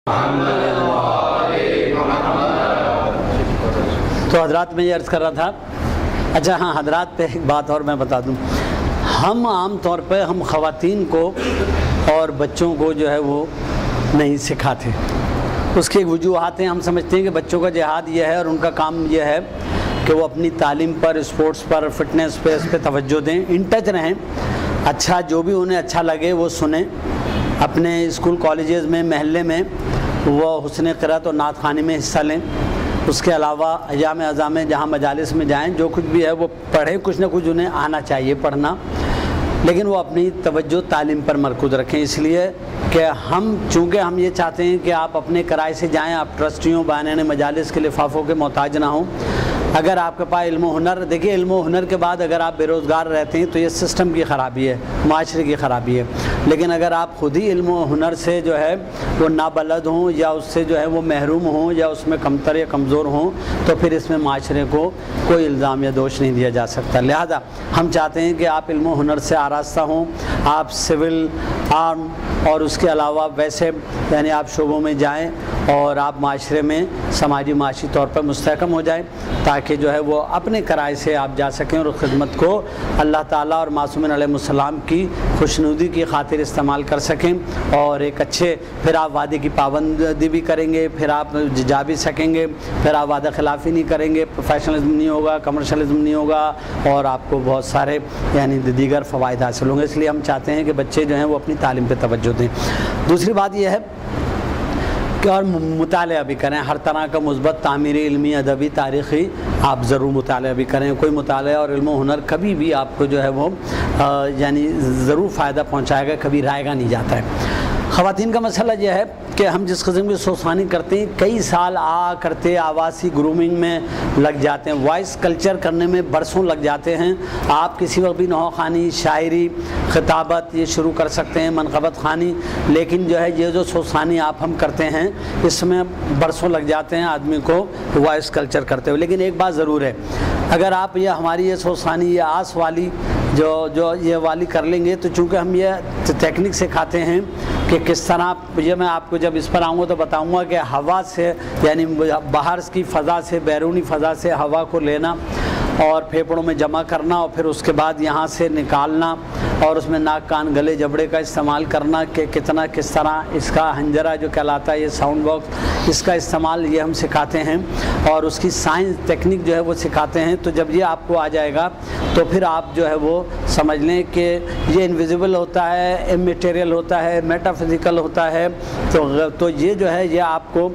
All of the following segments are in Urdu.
تو حضرات میں یہ عرض کر رہا تھا، اچھا ہاں حضرات پہ ایک بات اور میں بتا دوں، ہم عام طور پہ ہم خواتین کو اور بچوں کو جو ہے وہ نہیں سکھاتے۔ اس کی ایک وجوہات ہیں، ہم سمجھتے ہیں کہ بچوں کا جہاد یہ ہے اور ان کا کام یہ ہے کہ وہ اپنی تعلیم پر، اسپورٹس پر، فٹنس پہ، اس پہ توجہ دیں، ان ٹچ رہیں، اچھا جو بھی انہیں اچھا لگے وہ سنیں، اپنے اسکول کالجز میں، محلے میں وہ حسن قرأت اور نعت خوانی میں حصہ لیں۔ اس کے علاوہ ایام اعضاء میں جہاں مجالس میں جائیں، جو کچھ بھی ہے وہ پڑھیں، کچھ نہ کچھ انہیں آنا چاہیے پڑھنا، لیکن وہ اپنی توجہ تعلیم پر مرکوز رکھیں، اس لیے کہ چونکہ ہم یہ چاہتے ہیں کہ آپ اپنے کرائے سے جائیں، آپ ٹرسٹیوں بانین مجالس کے لفافوں کے محتاج نہ ہوں۔ اگر آپ کے پاس علم و ہنر، دیکھیے علم و ہنر کے بعد اگر آپ بے روزگار رہتے ہیں تو یہ سسٹم کی خرابی ہے، معاشرے کی خرابی ہے، لیکن اگر آپ خود ہی علم و ہنر سے جو ہے وہ نابلد ہوں یا اس سے جو ہے وہ محروم ہوں یا اس میں کمتر یا کمزور ہوں، تو پھر اس میں معاشرے کو کوئی الزام یا دوش نہیں دیا جا سکتا۔ لہذا ہم چاہتے ہیں کہ آپ علم و ہنر سے آراستہ ہوں، آپ سول، آرم اور اس کے علاوہ ویسے یعنی آپ شعبوں میں جائیں اور آپ معاشرے میں سماجی معاشی طور پر مستحکم ہو جائیں، تاکہ جو ہے وہ اپنے کرائے سے آپ جا سکیں اور خدمت کو اللہ تعالیٰ اور معصومین علیہ السلام کی خوشنودی کی خاطر استعمال کر سکیں، اور ایک اچھے پھر آپ وعدے کی پابندی بھی کریں گے، پھر آپ جا بھی سکیں گے، پھر آپ وعدہ خلافی نہیں کریں گے، پروفیشنلزم نہیں ہوگا، کمرشلزم نہیں ہوگا، اور آپ کو بہت سارے یعنی دیگر فوائد حاصل ہوں گے۔ اس لیے ہم چاہتے ہیں کہ بچے جو ہیں وہ اپنی تعلیم پہ توجہ دیں۔ دوسری بات یہ ہے کہ اور مطالعہ بھی کریں، ہر طرح کا مثبت تعمیری، علمی، ادبی، تاریخی آپ ضرور مطالعہ بھی کریں۔ کوئی مطالعہ اور علم و ہنر کبھی بھی آپ کو جو ہے وہ یعنی ضرور فائدہ پہنچائے گا، کبھی رائے گا نہیں جاتا ہے۔ خواتین کا مسئلہ یہ ہے کہ ہم جس قسم کی سوسوانی کرتے ہیں، کئی سال کرتے آواسی گرومنگ میں لگ جاتے ہیں، وائس کلچر کرنے میں برسوں لگ جاتے ہیں۔ آپ کسی وقت بھی نوحہ خوانی، شاعری، خطابت یہ شروع کر سکتے ہیں، منقبت خوانی، لیکن جو ہے یہ جو سوسوانی ہم کرتے ہیں اس میں برسوں لگ جاتے ہیں آدمی کو وائس کلچر کرتے ہوئے۔ لیکن ایک بات ضرور ہے، اگر آپ یہ ہماری یہ سوسوانی، یہ آس والی جو یہ والی کر لیں گے، تو چونکہ ہم یہ ٹیکنیک سکھاتے ہیں کہ کس طرح، یہ میں آپ کو جب اس پر آؤں گا تو بتاؤں گا کہ ہوا سے یعنی باہر کی فضا سے، بیرونی فضا سے ہوا کو لینا اور پھیپھڑوں میں جمع کرنا، اور پھر اس کے بعد یہاں سے نکالنا، اور اس میں ناک، کان، گلے، جبڑے کا استعمال کرنا کہ کس طرح اس کا ہنجرہ جو کہلاتا ہے، یہ ساؤنڈ باکس، اس کا استعمال یہ ہم سکھاتے ہیں، اور اس کی سائنس ٹیکنیک جو ہے وہ سکھاتے ہیں۔ تو جب یہ آپ کو آ جائے گا تو پھر آپ جو ہے وہ سمجھ لیں کہ یہ انویزیبل ہوتا ہے، امیٹیریل ہوتا ہے، میٹا فزیکل ہوتا ہے، تو یہ جو ہے یہ آپ کو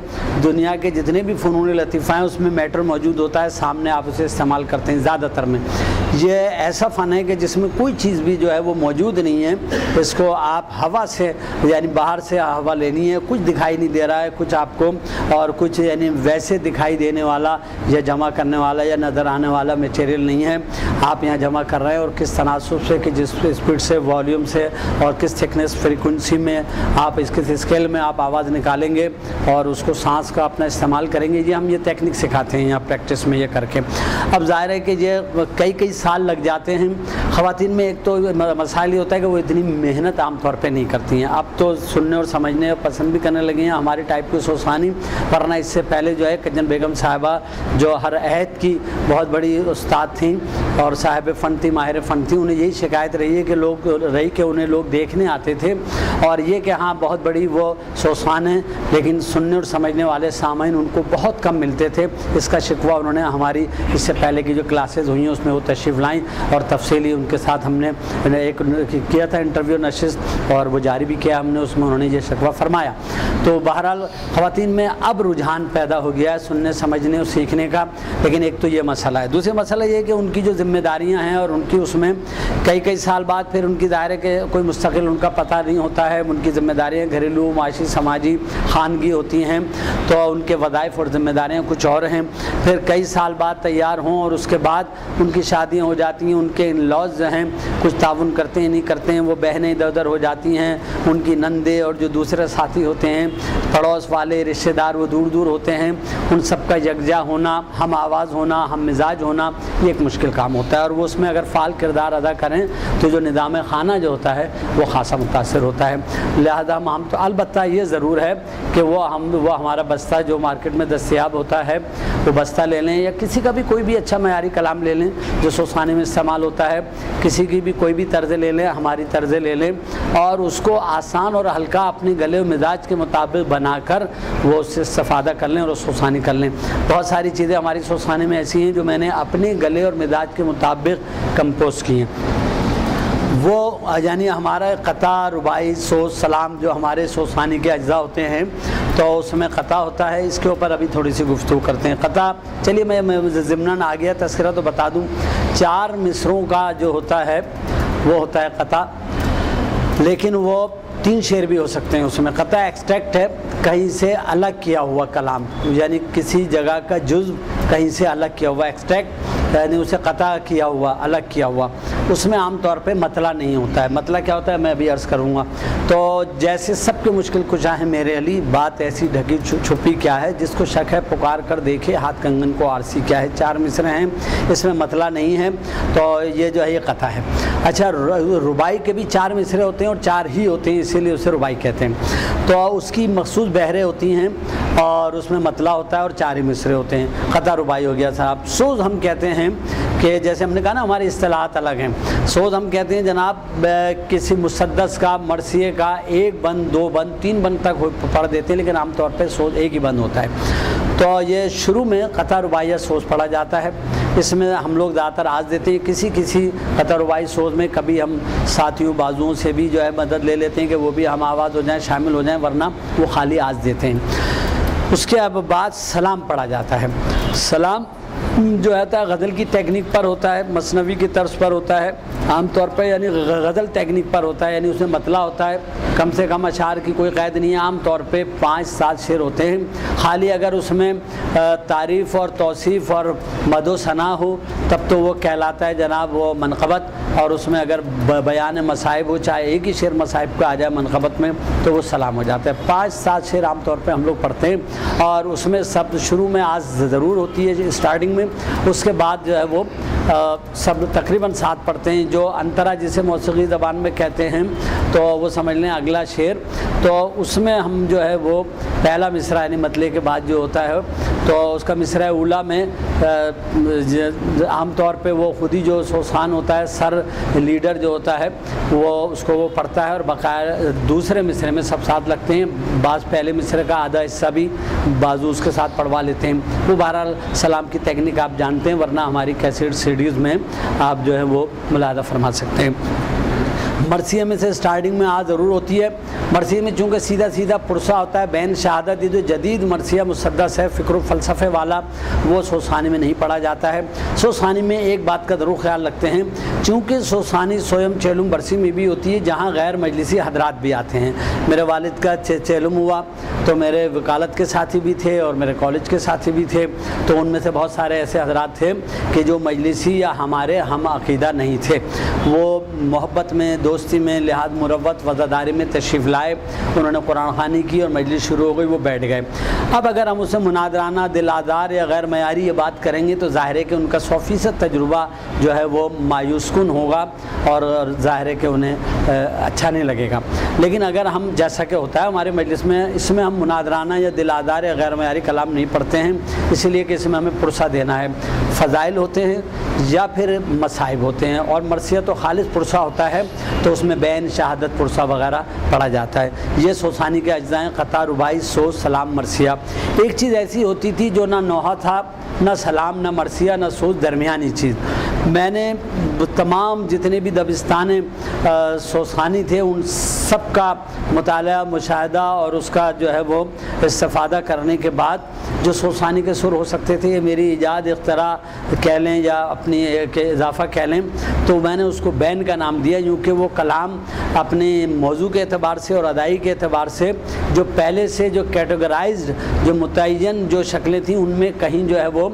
دنیا کے جتنے بھی فنون لطیفہ ہیں اس میں میٹر موجود ہوتا ہے، سامنے آپ اسے استعمال کرتے ہیں۔ زیادہ تر میں یہ ایسا فن ہے کہ جس میں کوئی چیز بھی جو ہے وہ موجود نہیں ہے، اس کو آپ ہوا سے یعنی باہر سے ہوا لینی ہے، کچھ دکھائی نہیں دے رہا ہے کچھ آپ کو، اور کچھ یعنی ویسے دکھائی دینے والا یا جمع کرنے والا یا نظر آنے والا میٹیریل نہیں ہے۔ آپ یہاں جمع کر رہے ہیں اور کس تناسب سے، کہ جس اسپیڈ سے، والیوم سے، اور کس تھکنس، فریکوینسی میں آپ اس کس اسکیل میں آپ آواز نکالیں گے اور اس کو سانس کا اپنا استعمال کریں گے۔ یہ ہم یہ ٹیکنیک سکھاتے ہیں یہاں پریکٹس میں یہ کر کے۔ اب ظاہر ہے کہ یہ کئی سال لگ جاتے ہیں۔ خواتین میں ایک تو مسائل یہ ہوتا ہے کہ وہ اتنی محنت عام طور پہ نہیں کرتی ہیں، اب تو سننے اور سمجھنے اور پسند بھی کرنے لگی ہیں ہماری ٹائپ کی سوسوانی، ورنہ اس سے پہلے جو ہے کجن بیگم صاحبہ جو ہر عہد کی بہت بڑی استاد تھیں اور صاحب فن تھی، ماہر فن تھی، انہیں یہی شکایت رہی ہے کہ انہیں لوگ دیکھنے آتے تھے اور یہ کہ ہاں بہت بڑی وہ سوسوان ہیں، لیکن سننے اور سمجھنے والے سامعین ان کو بہت کم ملتے تھے۔ اس کا شکوہ انہوں نے ہماری اس سے پہلے کی جو کلاسز ہوئی ہیں اس میں وہ تشریف لائیں، اور تفصیلی ان کے ساتھ ہم نے ایک کیا تھا انٹرویو نشست، اور وہ جاری بھی کیا ہم نے، اس میں انہوں نے یہ شکوہ فرمایا۔ تو بہرحال خواتین میں اب رجحان پیدا ہو گیا ہے سننے، سمجھنے اور سیکھنے کا، لیکن ایک تو یہ مسئلہ ہے۔ دوسرا مسئلہ یہ کہ ان کی جو ذمہ داریاں ہیں اور ان کی اس میں کئی سال بعد پھر ان کی ظاہر ہے کہ کوئی مستقل ان کا پتہ نہیں ہوتا ہے، ان کی ذمہ داریاں گھریلو، معاشی، سماجی، خانگی ہوتی ہیں، تو ان کے وظائف اور ذمہ داریاں کچھ اور ہیں۔ پھر کئی سال بعد تیار ہوں اور اس کے بعد ان کی شادیاں ہو جاتی ہیں، ان کے ان لاز جو ہیں کچھ تعاون کرتے ہیں نہیں کرتے ہیں، وہ بہنیں ادھر ادھر ہو جاتی ہیں، ان کی نندے اور جو دوسرے ساتھی ہوتے ہیں، پڑوس والے، رشتہ دار، وہ دور دور ہوتے ہیں، ان سب کا یکجا ہونا، ہم آواز ہونا، ہم مزاج ہونا، یہ ایک مشکل کام ہوتا ہے، اور وہ اس میں اگر فعال کردار ادا کریں تو جو نظام خانہ جو ہوتا ہے وہ خاصا متاثر ہوتا ہے۔ لہذا ہم تو البتہ یہ ضرور ہے کہ وہ ہمارا بستہ جو مارکیٹ میں دستیاب ہوتا ہے وہ بستہ لے لیں، یا کسی کا بھی کوئی بھی اچھا معیاری کلام لے لیں جو سوسخانے میں استعمال ہوتا ہے، کسی کی بھی کوئی بھی طرز لے لیں، ہماری طرز لے لیں، اور اس کو آسان اور ہلکا اپنے گلے و مزاج کے مطابق بنا کر وہ اس سے استفادہ کر لیں اور سوسخانی کر لیں۔ بہت ساری چیزیں ہماری سوسخانے میں ایسی ہیں جو میں نے اپنے گلے اور مزاج کے مطابق کمپوز کی ہیں۔ وہ یعنی ہمارا قطع، رباعی، سوز، سلام جو ہمارے سوسخانی کے اجزاء ہوتے ہیں تو اس میں قطع ہوتا ہے، اس کے اوپر ابھی تھوڑی سی گفتگو کرتے ہیں۔ قطع چلیے میں ضمناً آ گیا تذکرہ تو بتا دوں، 4 مصروں کا جو ہوتا ہے وہ ہوتا ہے قطع، لیکن وہ 3 شعر بھی ہو سکتے ہیں۔ اس میں قطع ایکسٹریکٹ ہے، کہیں سے الگ کیا ہوا کلام، یعنی کسی جگہ کا جزو کہیں سے الگ کیا ہوا، ایکسٹریکٹ یعنی اسے قطع کیا ہوا، الگ کیا ہوا۔ اس میں عام طور پہ مطلع نہیں ہوتا ہے۔ مطلع کیا ہوتا ہے میں ابھی عرض کروں گا۔ تو جیسے سب کے مشکل کشا ہے میرے علی، بات ایسی ڈھکی چھپی کیا ہے، جس کو شک ہے پکار کر دیکھے، ہاتھ کنگن کو آرسی کیا ہے۔ 4 مصرے ہیں، اس میں مطلع نہیں ہے، تو یہ جو ہے یہ قطع ہے۔ اچھا، رباعی کے بھی 4 مصرے ہوتے ہیں اور 4 ہی ہوتے ہیں، اسی لیے اسے رباعی کہتے ہیں۔ تو اس کی مخصوص بہریں ہوتی ہیں اور اس میں مطلع ہوتا ہے اور 4 ہی مصرے ہوتے ہیں۔ قطع رباعی ہو گیا صاحب۔ سوز ہم کہتے ہیں کہ جیسے ہم نے کہا نا ہماری اصطلاحات الگ ہیں۔ سوز ہم کہتے ہیں جناب کسی مسدس کا، مرثیے کا 1 بند، 2 بند، 3 بند تک پڑھ دیتے ہیں، لیکن عام طور پہ سوز 1 ہی بند ہوتا ہے۔ تو یہ شروع میں قطع رباعیہ سوز پڑھا جاتا ہے، اس میں ہم لوگ زیادہ تر آج دیتے ہیں۔ کسی قطع رباعی سوز میں کبھی ہم ساتھیوں بازوؤں سے بھی جو ہے مدد لے لیتے ہیں کہ وہ بھی ہم آواز ہو جائیں، شامل ہو جائیں، ورنہ وہ خالی آج دیتے ہیں۔ اس کے اب بعد سلام پڑھا جاتا ہے۔ سلام جو ہوتا ہے غزل کی ٹیکنیک پر ہوتا ہے، مثنوی کی طرز پر ہوتا ہے، عام طور پہ یعنی غزل ٹیکنیک پر ہوتا ہے، یعنی اس میں مطلع ہوتا ہے، کم سے کم اشعار کی کوئی قید نہیں ہے، عام طور پہ 5-7 شعر ہوتے ہیں۔ خالی اگر اس میں تعریف اور توصیف اور مدح و ثنا ہو تب تو وہ کہلاتا ہے جناب وہ منقبت، اور اس میں اگر بیان مصائب ہو، چاہے ایک ہی شعر مصائب کا آ جائے منقبت میں، تو وہ سلام ہو جاتا ہے۔ 5-7 شعر عام طور پہ ہم لوگ پڑھتے ہیں، اور اس میں سب شروع میں آج ضرور ہوتی ہے اسٹارٹنگ میں، اس کے بعد جو ہے وہ سب تقریباً 7 پڑھتے ہیں۔ جو انترا جسے موسیقی زبان میں کہتے ہیں تو وہ سمجھ لیں اگلا شعر، تو اس میں ہم جو ہے وہ پہلا مصرع یعنی مطلع کے بعد جو ہوتا ہے تو اس کا مصرع اولا میں عام طور پہ وہ خود ہی جو سوسخان ہوتا ہے، سر لیڈر جو ہوتا ہے وہ اس کو وہ پڑھتا ہے، اور بقایا دوسرے مصرے میں سب ساتھ لگتے ہیں۔ بعض پہلے مصرے کا آدھا حصہ بھی بازو اس کے ساتھ پڑھوا لیتے ہیں۔ وہ بہرحال سلام کی ٹیکنیک آپ جانتے ہیں، ورنہ ہماری کیسٹ سیڈیز میں آپ جو ہے وہ ملاحظہ فرما سکتے ہیں۔ مرثیہ میں سے سٹارٹنگ میں آ ضرور ہوتی ہے۔ مرثیہ میں چونکہ سیدھا پرسہ ہوتا ہے، بین شہادت، یہ جو جدید مرثیہ مسدس ہے فکر و فلسفے والا، وہ سوسخانی میں نہیں پڑھا جاتا ہے۔ سوسخانی میں ایک بات کا ضرور خیال رکھتے ہیں، چونکہ سوسخانی سویم چیلم برسی میں بھی ہوتی ہے جہاں غیر مجلسی حضرات بھی آتے ہیں۔ میرے والد کا چیلم ہوا تو میرے وکالت کے ساتھی بھی تھے اور میرے کالج کے ساتھی بھی تھے، تو ان میں سے بہت سارے ایسے حضرات تھے کہ جو مجلسی یا ہمارے ہم عقیدہ نہیں تھے، وہ محبت میں، دوستی میں، لحاظ مروت وزاداری میں تشریف لائے، انہوں نے قرآن خوانی کی اور مجلس شروع ہو گئی، وہ بیٹھ گئے۔ اب اگر ہم اسے مناظرانہ، دل آزار یا غیر معیاری یہ بات کریں گے تو ظاہر ہے کہ ان کا 100% تجربہ جو ہے وہ مایوس کن ہوگا اور ظاہر ہے کہ انہیں اچھا نہیں لگے گا۔ لیکن اگر ہم جیسا کہ ہوتا ہے ہمارے مجلس میں، اس میں ہم مناظرانہ یا دل آزار یا غیر معیاری کلام نہیں پڑھتے ہیں، اس لیے کہ اس میں ہمیں پرسہ دینا ہے۔ فضائل ہوتے ہیں یا پھر مصائب ہوتے ہیں، اور مرثیہ تو خالص پرسہ ہوتا ہے تو اس میں بین، شہادت، پرسہ وغیرہ پڑھا جاتا ہے۔ یہ سوسخانی کے اجزاء ہیں: قطع، رباعی، سوز، سلام، مرثیہ۔ ایک چیز ایسی ہوتی تھی جو نہ نوحہ تھا، نہ سلام، نہ مرثیہ، نہ سوز، درمیانی چیز۔ میں نے تمام جتنے بھی دبستان سوسخانی تھے ان سب کا مطالعہ، مشاہدہ اور اس کا جو ہے وہ استفادہ کرنے کے بعد جو سوسخانی کے سر ہو سکتے تھے، یہ میری ایجاد، اختراع کہہ لیں یا اپنی ایک اضافہ کہہ لیں، تو میں نے اس کو بین کا نام دیا، کیونکہ وہ کلام اپنے موضوع کے اعتبار سے اور ادائی کے اعتبار سے جو پہلے سے جو کیٹیگرائزڈ، جو متعین جو شکلیں تھیں، ان میں کہیں جو ہے وہ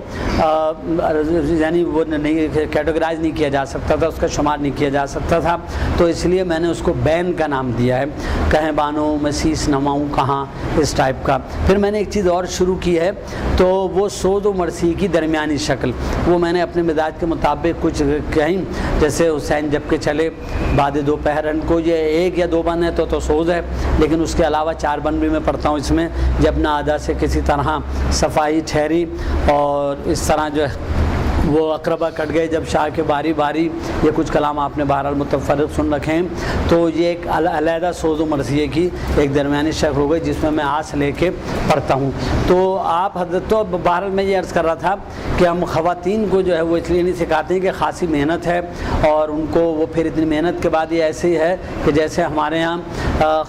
یعنی وہ نہیں کیٹیگرائز نہیں کیا جا سکتا تھا، اس کا شمار نہیں کیا جا سکتا تھا، تو اس لیے میں نے اس کو بین کا نام دیا ہے، کہیں بانو میں سیس نماؤں کہاں، اس ٹائپ کا۔ پھر میں نے ایک چیز اور شروع کی ہے، تو وہ سود و مرثی کی درمیانی شکل، وہ میں نے اپنے مزاج کے مطابق کچھ کہیں، جیسے حسین جب کے چلے بعد دوپہر کو یہ 1 یا 2 بند ہے تو سوز ہے، لیکن اس کے علاوہ 4 بند بھی میں پڑھتا ہوں اس میں، جب نہ ادا سے کسی طرح صفائی ٹھہری، اور اس طرح جو ہے وہ اقربا کٹ گئے جب شاہ کے باری باری، یہ کچھ کلام آپ نے بہرحال متفرق سن رکھے ہیں، تو یہ ایک علیحدہ سوز و مرثیے کی ایک درمیانی شکل ہو گئی جس میں میں آس لے کے پڑھتا ہوں۔ تو آپ حضرت، تو بہرحال میں یہ عرض کر رہا تھا کہ ہم خواتین کو جو ہے وہ اس لیے نہیں سکھاتے ہیں کہ خاصی محنت ہے، اور ان کو وہ پھر اتنی محنت کے بعد یہ ایسے ہی ہے کہ جیسے ہمارے ہاں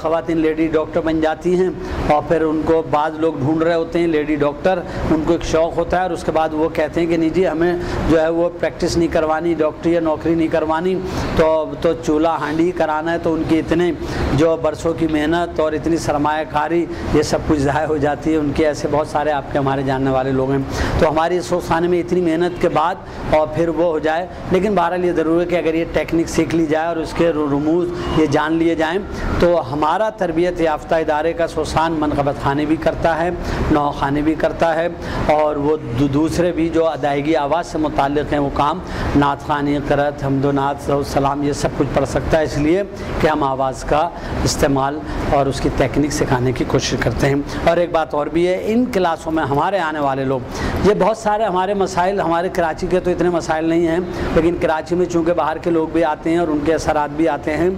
خواتین لیڈی ڈاکٹر بن جاتی ہیں، اور پھر ان کو بعض لوگ ڈھونڈ رہے ہوتے ہیں لیڈی ڈاکٹر، ان کو ایک شوق ہوتا ہے، اور اس کے بعد وہ کہتے ہیں کہ نہیں جی ہمیں جو ہے وہ پریکٹس نہیں کروانی، ڈاکٹری یا نوکری نہیں کروانی، تو چولہا ہانڈی کرانا ہے، تو ان کی اتنے جو برسوں کی محنت اور اتنی سرمایہ کاری یہ سب کچھ ضائع ہو جاتی ہے۔ ان کے ایسے بہت سارے آپ کے ہمارے جاننے والے لوگ ہیں، تو ہماری سوچ خانے میں اتنی محنت کے بعد اور پھر وہ ہو جائے، لیکن بہرحال یہ ضرور ہے کہ اگر یہ ٹیکنیک سیکھ لی جائے اور اس کے رموز یہ جان لیے جائیں، تو ہمارا تربیت یافتہ ادارے کا سوسان منقبت خانے بھی کرتا ہے، نو خانے بھی کرتا ہے، اور وہ دوسرے بھی جو ادائیگی آواز سے متعلق ہیں وہ کام، نعت خوانی، قرأت، حمد و نعت، سلام، یہ سب کچھ پڑھ سکتا ہے، اس لیے کہ ہم آواز کا استعمال اور اس کی تکنیک سکھانے کی کوشش کرتے ہیں۔ اور ایک بات اور بھی ہے، ان کلاسوں میں ہمارے آنے والے لوگ، یہ بہت سارے ہمارے مسائل، ہمارے کراچی کے تو اتنے مسائل نہیں ہیں، لیکن کراچی میں چونکہ باہر کے لوگ بھی آتے ہیں اور ان کے اثرات بھی آتے ہیں،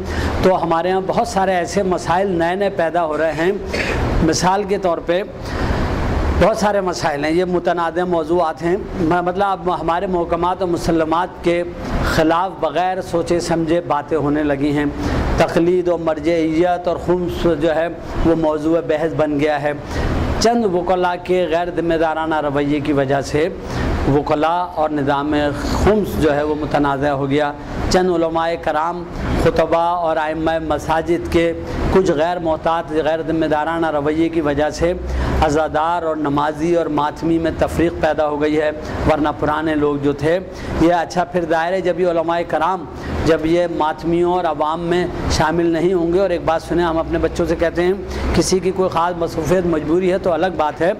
تو ہمارے ہاں بہت سارے ایسے مسائل نئے نئے پیدا ہو رہے ہیں۔ مثال کے طور پہ بہت سارے مسائل ہیں، یہ متنازع موضوعات ہیں، مطلب ہمارے محکمات اور مسلمات کے خلاف بغیر سوچے سمجھے باتیں ہونے لگی ہیں، تقلید و مرجعیت اور خمس جو ہے وہ موضوع بحث بن گیا ہے۔ چند وکلاء کے غیر ذمہ دارانہ رویے کی وجہ سے وکلاء اور نظام خمس جو ہے وہ متنازع ہو گیا۔ چند علماء کرام، خطباء اور ائمہ مساجد کے کچھ غیر محتاط، غیر ذمہ دارانہ رویے کی وجہ سے عزادار اور نمازی اور ماتمی میں تفریق پیدا ہو گئی ہے، ورنہ پرانے لوگ جو تھے یہ اچھا، پھر ظاہر ہے جب یہ علماء کرام جب یہ ماتمیوں اور عوام میں شامل نہیں ہوں گے، اور ایک بات سنیں، ہم اپنے بچوں سے کہتے ہیں کسی کی کوئی خاص مصروفیت مجبوری ہے تو الگ بات ہے،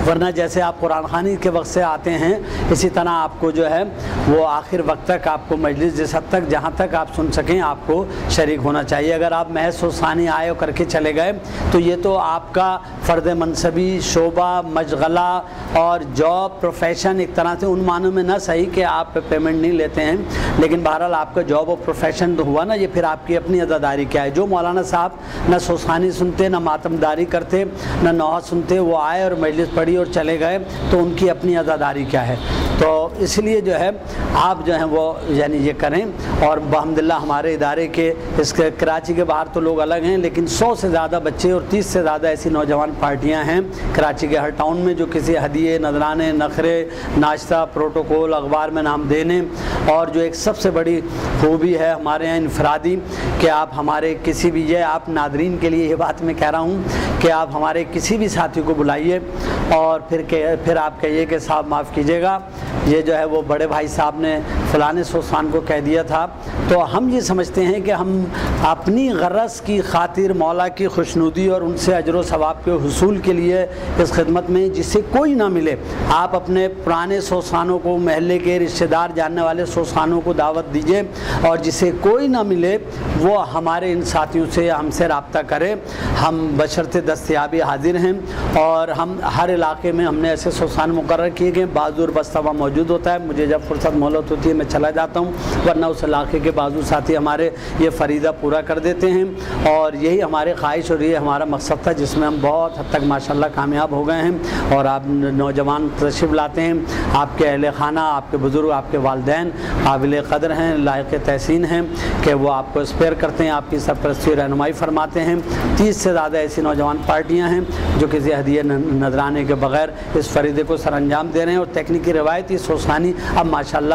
ورنہ جیسے آپ قرآن خوانی کے وقت سے آتے ہیں اسی طرح آپ کو جو ہے وہ آخر وقت تک آپ کو مجلس جس حد تک جہاں تک آپ سن سکیں آپ کو شریک ہونا چاہیے۔ اگر آپ محض ثانی آئے اور کر کے چلے گئے تو یہ تو آپ کا فرد منصبی، شعبہ، مشغلہ اور جاب، پروفیشن، ایک طرح سے ان معنوں میں نہ صحیح کہ آپ پیمنٹ نہیں لیتے ہیں، لیکن بہرحال آپ کا جاب اور پروفیشن تو ہوا نا، یہ پھر آپ کی اپنی عزاداری کیا ہے۔ جو مولانا صاحب نہ سوسانی سنتے، نہ ماتم داری کرتے، نہ نوحہ سنتے، وہ آئے اور مجلس پڑھی اور چلے گئے، تو ان کی اپنی عزاداری کیا ہے۔ تو اس لیے جو ہے آپ جو ہیں وہ یعنی یہ کریں، اور بحمدللہ ہمارے ادارے کے اس کے کراچی کے باہر تو لوگ الگ ہیں، لیکن 100 سے زیادہ بچے اور 30 سے زیادہ ایسی نوجوان پارٹیاں ہیں کراچی کے ہر ٹاؤن میں، جو کسی ہدیے، نذرانے، نخرے، ناشتہ، پروٹوکول، اخبار میں نام دینے، اور جو ایک سب سے بڑی خوبی ہے ہمارے یہاں انفرادی، کہ آپ ہمارے کسی بھی، یہ آپ ناظرین کے لیے یہ بات میں کہہ رہا ہوں کہ آپ ہمارے کسی بھی ساتھی کو بلائیے اور پھر آپ کہیے کہ صاحب معاف کیجیے گا، یہ جو ہے وہ بڑے بھائی صاحب نے فلاں سوسان کو کہہ دیا تھا، تو ہم یہ سمجھتے ہیں کہ ہم اپنی غرض کی خاطر مولا کی خوشنودی اور ان سے اجر و ثواب کے حصول کے لیے اس خدمت میں، جس سے کوئی نہ ملے، آپ اپنے پرانے سوسانوں کو، محلے کے رشتہ دار جاننے والے سوسانوں کو دعوت دیجیے، اور جسے کوئی نہ ملے وہ ہمارے ان ساتھیوں سے، ہم سے رابطہ کرے، ہم بشرط دستیابی حاضر ہیں، اور ہم ہر علاقے میں ہم نے ایسے سوسان مقرر کیے گئے، بازور بستہ موجود ہوتا ہے، مجھے جب فرصت مہلت ہوتی ہے میں چلا جاتا ہوں، ورنہ اس علاقے کے بازو ساتھی ہمارے یہ فریضہ پورا کر دیتے ہیں، اور یہی ہمارے خواہش اور یہ ہمارا مقصد تھا، جس میں ہم بہت حد تک ماشاءاللہ کامیاب ہو گئے ہیں، اور آپ نوجوان تشریف لاتے ہیں، آپ کے اہل خانہ، آپ کے بزرگ، آپ کے والدین قابل قدر ہیں، لائق تحسین ہیں کہ وہ آپ کو اسپیئر کرتے ہیں، آپ کی سرپرستی و رہنمائی فرماتے ہیں۔ 30 سے زیادہ ایسی نوجوان پارٹیاں ہیں جو کسی ہدیے نذرانے کے بغیر اس فریضے کو سر انجام دے رہے ہیں، اور تکنیکی روایتی سوسانی اب ماشاءاللہ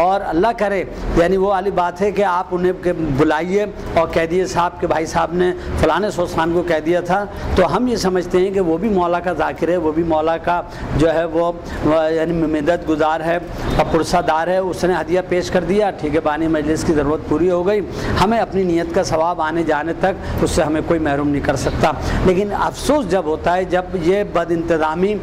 اور اللہ کرے یعنی وہ والی بات ہے کہ آپ انہیں بلائیے اور کہہ دیے صاحب کہ بھائی صاحب نے فلاں سوسخان کو کہہ دیا تھا، تو ہم یہ سمجھتے ہیں کہ وہ بھی مولا کا ذاکر ہے، وہ بھی مولا کا جو ہے وہ یعنی مدد گزار ہے اور پرسہ دار ہے، اس نے ہدیہ پیش کر دیا، ٹھیک ہے، بانی مجلس کی ضرورت پوری ہو گئی، ہمیں اپنی نیت کا ثواب آنے جانے تک اس سے ہمیں کوئی محروم نہیں کر سکتا۔ لیکن افسوس جب ہوتا ہے جب یہ بد انتظامی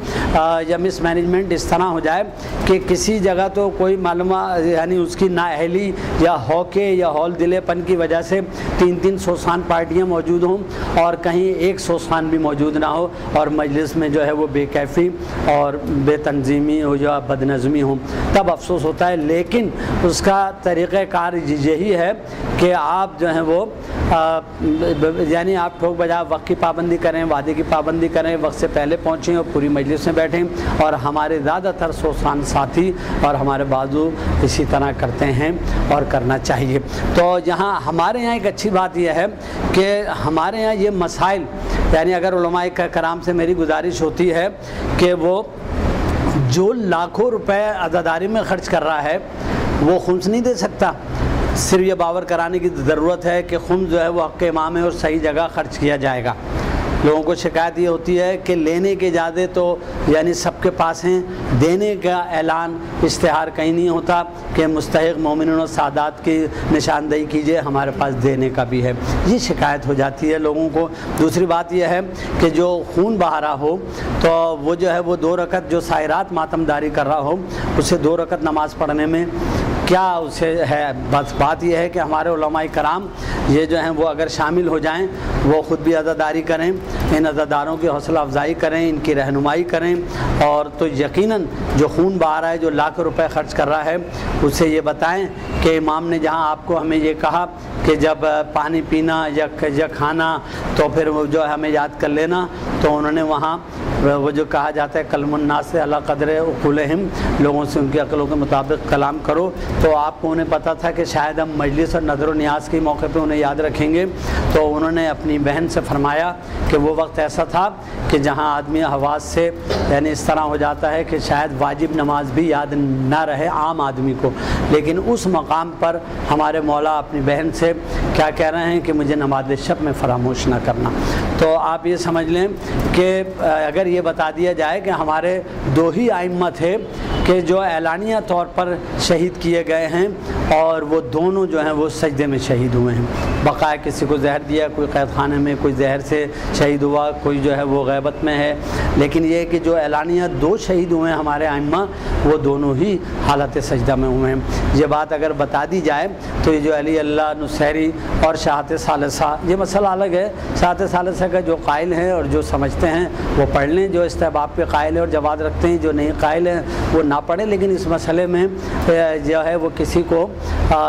یا مس مینجمنٹ اس طرح ہو جائے کہ کسی جگہ تو کوئی معلومات یعنی اس کی نااہلی یا ہوکے یا ہول دلے پن کی وجہ سے 3 سوسخان پارٹیاں موجود ہوں اور کہیں ایک سوسخان بھی موجود نہ ہو اور مجلس میں جو ہے وہ بے کیفی اور بے تنظیمی ہو یا بد نظمی ہوں، تب افسوس ہوتا ہے۔ لیکن اس کا طریقہ کار یہی ہے کہ آپ جو ہیں وہ یعنی آپ ٹھوک بجا وقت کی پابندی کریں، وعدے کی پابندی کریں، وقت سے پہلے پہنچیں اور پوری مجلس میں بیٹھیں، اور ہمارے زیادہ تر سوسخان ساتھی اور ہمارے بازو اسی طرح کرتے ہیں اور کرنا چاہیے۔ تو یہاں ہمارے یہاں ایک اچھی بات یہ ہے کہ ہمارے یہاں یہ مسائل یعنی اگر علماء کرام سے میری گزارش ہوتی ہے کہ وہ جو لاکھوں روپے عزاداری میں خرچ کر رہا ہے وہ خمس نہیں دے سکتا، صرف یہ باور کرانے کی ضرورت ہے کہ خمس جو ہے وہ حق امام ہے اور صحیح جگہ خرچ کیا جائے گا۔ لوگوں کو شکایت یہ ہوتی ہے کہ لینے کے اجازے تو یعنی سب کے پاس ہیں، دینے کا اعلان اشتہار کہیں نہیں ہوتا کہ مستحق مومنین و سادات کی نشاندہی کیجئے، ہمارے پاس دینے کا بھی ہے، یہ شکایت ہو جاتی ہے لوگوں کو۔ دوسری بات یہ ہے کہ جو خون بہا رہا ہو تو وہ جو ہے وہ 2 رکعت جو سائرات ماتمداری کر رہا ہو اسے 2 رکعت نماز پڑھنے میں کیا اسے ہے، بس بات یہ ہے کہ ہمارے علماء کرام یہ جو ہیں وہ اگر شامل ہو جائیں، وہ خود بھی عزاداری کریں، ان عزاداروں کی حوصلہ افزائی کریں، ان کی رہنمائی کریں، اور تو یقیناً جو خون بہا رہا ہے، جو لاکھ روپے خرچ کر رہا ہے، اسے یہ بتائیں کہ امام نے جہاں آپ کو ہمیں یہ کہا کہ جب پانی پینا یا کھانا تو پھر وہ جو ہمیں یاد کر لینا، تو انہوں نے وہاں وہ جو کہا جاتا ہے کلم الناس علی قدر عقولہم، لوگوں سے ان کی عقلوں کے مطابق کلام کرو، تو آپ کو انہیں پتہ تھا کہ شاید ہم مجلس اور نظر و نیاز کے موقع پہ انہیں یاد رکھیں گے، تو انہوں نے اپنی بہن سے فرمایا کہ وہ وقت ایسا تھا کہ جہاں آدمی حواس سے یعنی اس طرح ہو جاتا ہے کہ شاید واجب نماز بھی یاد نہ رہے عام آدمی کو، لیکن اس مقام پر ہمارے مولا اپنی بہن سے کیا کہہ رہے ہیں کہ مجھے نماز شب میں فراموش نہ کرنا۔ تو آپ یہ سمجھ لیں کہ اگر یہ بتا دیا جائے کہ ہمارے 2 ہی ائمہ تھے کہ جو اعلانیہ طور پر شہید کیے گئے ہیں اور وہ دونوں جو ہیں وہ سجدے میں شہید ہوئے ہیں، بقایا کسی کو زہر دیا، کوئی قید خانے میں، کوئی زہر سے شہید ہوا، کوئی جو ہے وہ غیبت میں ہے، لیکن یہ کہ جو اعلانیہ 2 شہید ہوئے ہیں ہمارے ائمہ وہ دونوں ہی حالت سجدہ میں ہوئے ہیں۔ یہ بات اگر بتا دی جائے تو یہ جو علی اللہ نصیری اور شہادت ثالثہ یہ مسئلہ الگ ہے، شہادت ثالثہ کا جو قائل ہیں اور جو سمجھتے ہیں وہ پڑھ لیں، جو استحباب پہ قائل ہے اور جواز رکھتے ہیں، جو نہیں قائل ہیں وہ نہ پڑھیں، لیکن اس مسئلے میں جو ہے وہ کسی کو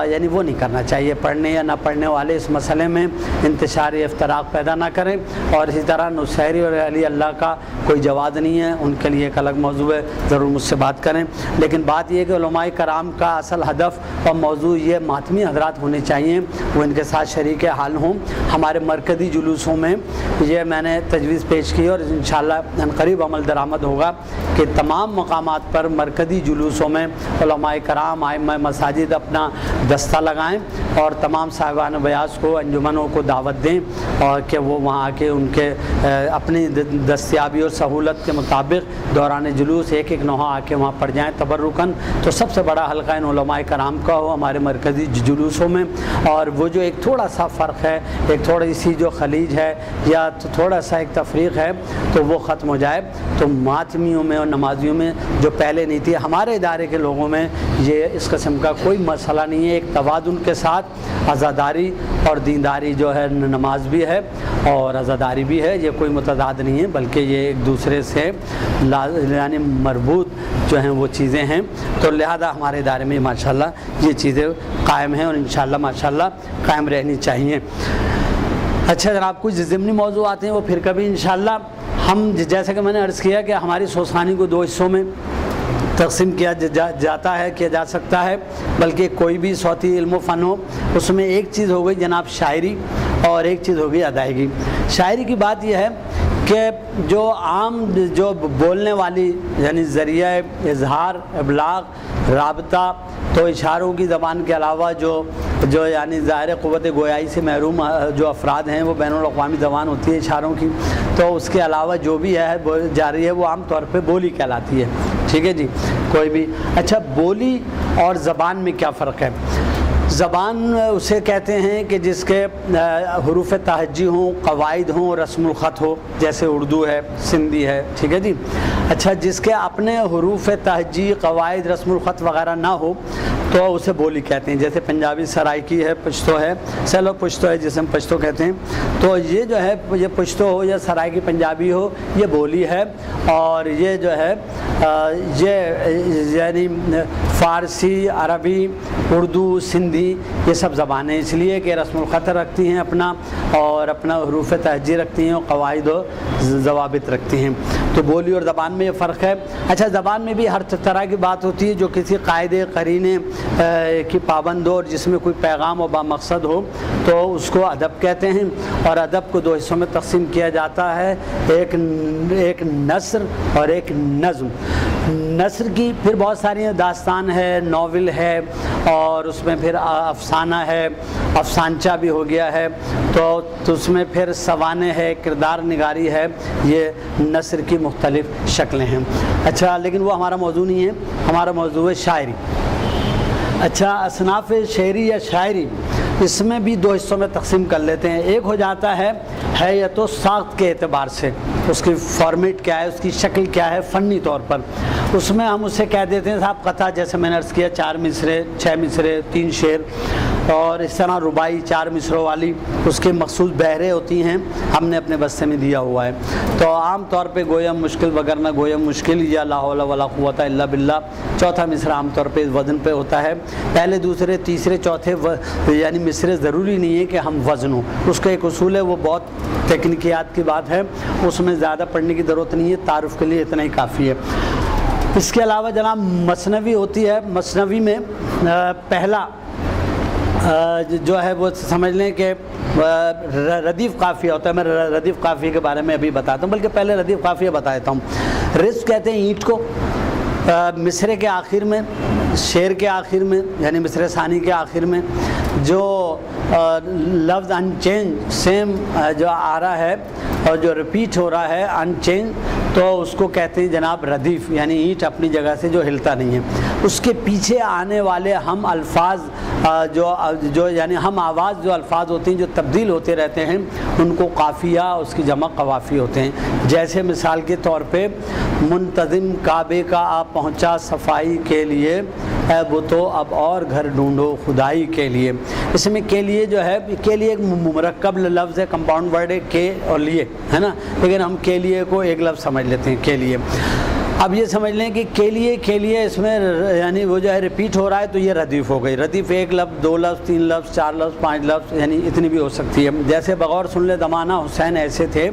یعنی وہ نہیں کرنا چاہیے، پڑھنے یا نہ پڑھنے والے اس مسئلے میں انتشار افتراق پیدا نہ کریں۔ اور اسی طرح نصیری اور علی اللہ کا کوئی جواز نہیں ہے، ان کے لیے ایک الگ موضوع ہے، ضرور مجھ سے بات کریں، لیکن بات یہ کہ علماء کرام کا اصل ہدف اور موضوع یہ ماتمی حضرات ہونے چاہیے، وہ ان کے ساتھ شریک حال ہوں۔ ہمارے مرکزی جلوسوں میں یہ میں نے تجویز پیش کی اور انشاءاللہ قریب عمل درآمد ہوگا کہ تمام مقامات پر مرکزی جلوسوں میں علماء کرام ائمہ مساجد اپنا دستہ لگائیں اور تمام صاحبان بیاض کو انجمنوں کو دعوت دیں اور کہ وہ وہاں آ کے ان کے اپنی دستیابی اور سہولت کے مطابق دوران جلوس ایک نوحہ آ کے وہاں پڑھ جائیں تبرکاً۔ تو سب سے بڑا حلقہ ان علماء کرام کا ہو ہمارے مرکزی جلوسوں میں، اور وہ جو ایک تھوڑا سا فرق ہے، ایک تھوڑی سی جو خلیج ہے یا تھوڑا سا ایک تفریق ہے تو وہ ختم ہو جائے، تو ماتمیوں میں اور نمازیوں میں جو پہلے نہیں تھی، ہمارے ادارے کے لوگوں میں یہ اس قسم کا کوئی مسئلہ نہیں ہے، ایک توازن کے ساتھ عزاداری اور دینداری جو ہے نماز بھی ہے اور عزاداری بھی ہے، یہ کوئی متضاد نہیں ہے، بلکہ یہ ایک دوسرے سے یعنی مربوط جو ہیں وہ چیزیں ہیں، تو لہذا ہمارے ادارے میں ماشاءاللہ یہ چیزیں قائم ہیں اور انشاءاللہ ماشاءاللہ قائم رہنی چاہیے۔ اچھا جناب، کچھ ضمنی موضوعات ہیں وہ پھر کبھی انشاءاللہ ہم جیسا کہ میں نے عرض کیا کہ ہماری سوسخانی کو 2 حصوں میں تقسیم کیا جاتا ہے، کیا جا سکتا ہے، بلکہ کوئی بھی صوتی علم و فن ہو اس میں ایک چیز ہو گئی جناب شاعری اور ایک چیز ہو گئی ادائیگی۔ شاعری کی بات یہ ہے کہ جو عام جو بولنے والی یعنی ذریعہ اظہار، ابلاغ، رابطہ، تو اشاروں کی زبان کے علاوہ جو یعنی ظاہر قوت گویائی سے محروم جو افراد ہیں وہ بین الاقوامی زبان ہوتی ہے اشاروں کی، تو اس کے علاوہ جو بھی ہے جاری ہے وہ عام طور پہ بولی کہلاتی ہے. ٹھیک ہے جی، کوئی بھی. اچھا، بولی اور زبان میں کیا فرق ہے؟ زبان اسے کہتے ہیں کہ جس کے حروف تہجی ہوں، قواعد ہوں، رسم الخط ہو، جیسے اردو ہے، سندھی ہے. ٹھیک ہے جی. اچھا، جس کے اپنے حروف تہجی، قواعد، رسم الخط وغیرہ نہ ہو تو اسے بولی کہتے ہیں. جیسے پنجابی سرائکی ہے، پشتو ہے، سیلو پشتو ہے جسے ہم پشتو کہتے ہیں. تو یہ جو ہے، یہ پشتو ہو یا سرائکی پنجابی ہو، یہ بولی ہے. اور یہ جو ہے یہ یعنی فارسی، عربی، اردو، سندھی، یہ سب زبانیں اس لیے کہ رسم الخط رکھتی ہیں اپنا، اور اپنا حروف تہجی رکھتی ہیں، اور قواعد و ضوابط رکھتی ہیں. تو بولی اور زبان میں یہ فرق ہے. اچھا، زبان میں بھی ہر طرح کی بات ہوتی ہے جو کسی قاعدے، قرینے کی پابند ہو، اور جس میں کوئی پیغام و بامقصد ہو، تو اس کو ادب کہتے ہیں. اور ادب کو دو حصوں میں تقسیم کیا جاتا ہے، ایک نثر اور ایک نظم. نثر کی پھر بہت ساری داستان ہے، ناول ہے، اور اس میں پھر افسانہ ہے، افسانچہ بھی ہو گیا ہے. تو اس میں پھر سوانح ہے، کردار نگاری ہے. یہ نثر کی مختلف شکلیں ہیں. اچھا، لیکن وہ ہمارا موضوع نہیں ہے، ہمارا موضوع ہے شاعری. اچھا، اصناف شعری یا شاعری، اس میں بھی دو حصوں میں تقسیم کر لیتے ہیں. ایک ہو جاتا ہے حیت و ساخت کے اعتبار سے، اس کی فارمیٹ کیا ہے، اس کی شکل کیا ہے فنی طور پر. اس میں ہم اسے کہہ دیتے ہیں صاحب قطعہ، جیسے میں نے عرض کیا 4 مصرے، 6 مصرے، 3 شعر. اور اس طرح رباعی 4 مصروں والی، اس کے مخصوص بہریں ہوتی ہیں، ہم نے اپنے بستے میں دیا ہوا ہے. تو عام طور پہ گویم مشکل وگرنہ گویم مشکل یا لا حول ولا قوت الا باللہ، چوتھا مصرع عام طور پہ وزن پہ ہوتا ہے. پہلے، دوسرے، تیسرے، چوتھے یعنی مصرے ضروری نہیں ہے کہ ہم وزن ہوں. اس کا ایک اصول ہے، وہ بہت تکنیکیات کی بات ہے، اس میں زیادہ پڑھنے کی ضرورت نہیں ہے، تعارف کے لیے اتنا ہی کافی ہے. اس کے علاوہ جناب مثنوی ہوتی ہے. مثنوی میں پہلا جو ہے وہ سمجھ لیں کہ ردیف قافیہ ہوتا ہے. میں ردیف قافیہ کے بارے میں ابھی بتاتا ہوں، بلکہ پہلے ردیف قافیہ بتا دیتا ہوں. رزق کہتے ہیں اینٹ کو. مصرے کے آخر میں، شعر کے آخر میں، یعنی مصرع ثانی کے آخر میں جو لفظ ان چینج سیم جو آ رہا ہے اور جو ریپیٹ ہو رہا ہے ان چینج، تو اس کو کہتے ہیں جناب ردیف، یعنی اینٹ اپنی جگہ سے جو ہلتا نہیں ہے. اس کے پیچھے آنے والے ہم الفاظ جو یعنی ہم آواز جو الفاظ ہوتے ہیں جو تبدیل ہوتے رہتے ہیں، ان کو قافیہ، اس کی جمع قوافی ہوتے ہیں. جیسے مثال کے طور پہ منتظم کعبے کا آپ پہنچا صفائی کے لیے، اے بتو اب اور گھر ڈھونڈو خدائی کے لیے. اس میں کے لیے جو ہے، کے لیے ایک مرکب لفظ ہے، کمپاؤنڈ ورڈ ہے کے اور لیے، ہے نا، لیکن ہم کے لیے کو ایک لفظ سمجھ لیتے ہیں، کے لیے. اب یہ سمجھ لیں کہ کے لیے اس میں یعنی وہ جو ہے ریپیٹ ہو رہا ہے، تو یہ ردیف ہو گئی. ردیف 1 لفظ، 2 لفظ، 3 لفظ، 4 لفظ، 5 لفظ، یعنی اتنی بھی ہو سکتی ہے. جیسے بغور سن لے زمانہ حسین ایسے تھے،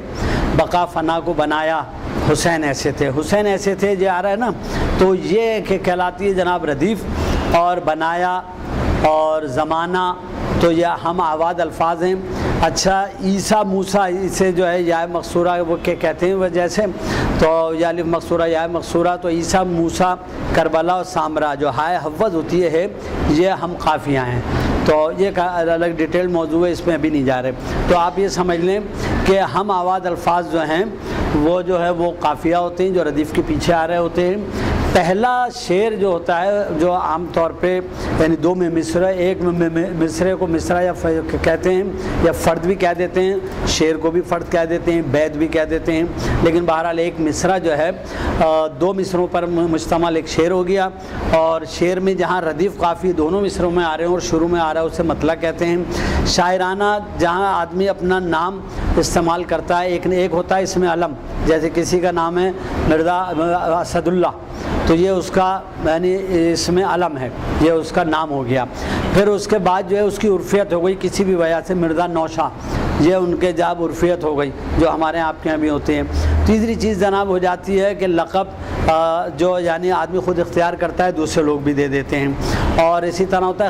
بقا فنا کو بنایا حسین ایسے تھے. حسین ایسے تھے جو آ رہا ہے نا، تو یہ کہ کہلاتی ہے جناب ردیف. اور بنایا اور زمانہ، تو یہ ہم آواز الفاظ ہیں. اچھا، عیسیٰ موسیٰ، اسے جو ہے یا مقصورہ وہ کہتے ہیں، وہ جیسے تو یا الف مقصورہ یا مقصورہ، تو عیسیٰ موسیٰ کربلا اور سامرا جو ہائے حفظ ہوتی ہے، یہ ہم قافیہ ہیں. تو یہ الگ ڈیٹیل موضوع ہے، اس میں ابھی نہیں جا رہے. تو آپ یہ سمجھ لیں کہ ہم آواز الفاظ جو ہیں وہ جو ہے وہ قافیہ ہوتے ہیں، جو ردیف کے پیچھے آ رہے ہوتے ہیں. پہلا شعر جو ہوتا ہے، جو عام طور پہ یعنی 2 میں مصرع، ایک میں مصرے کو مصرع یا کہتے ہیں، یا فرد بھی کہہ دیتے ہیں، شعر کو بھی فرد کہہ دیتے ہیں، بیت بھی کہہ دیتے ہیں. لیکن بہرحال ایک مصرع جو ہے 2 مصروں پر مشتمل ایک شعر ہو گیا. اور شعر میں جہاں ردیف قافی دونوں مصروں میں آ رہے ہیں اور شروع میں آ رہا ہے، اسے مطلع کہتے ہیں. شاعرانہ جہاں آدمی اپنا نام استعمال کرتا ہے، ایک ہوتا ہے اس میں علم، جیسے کسی کا نام ہے مرزا اسد اللہ، تو یہ اس کا یعنی اس میں علم ہے، یہ اس کا نام ہو گیا. پھر اس کے بعد جو ہے اس کی عرفیت ہو گئی کسی بھی وجہ سے، مرزا نوشا، یہ ان کے جاب عرفیت ہو گئی، جو ہمارے آپ کے یہاں بھی ہوتے ہیں. تیسری چیز جناب ہو جاتی ہے کہ لقب، جو یعنی آدمی خود اختیار کرتا ہے دوسرے لوگ بھی دے دیتے ہیں. اور اسی طرح ہوتا ہے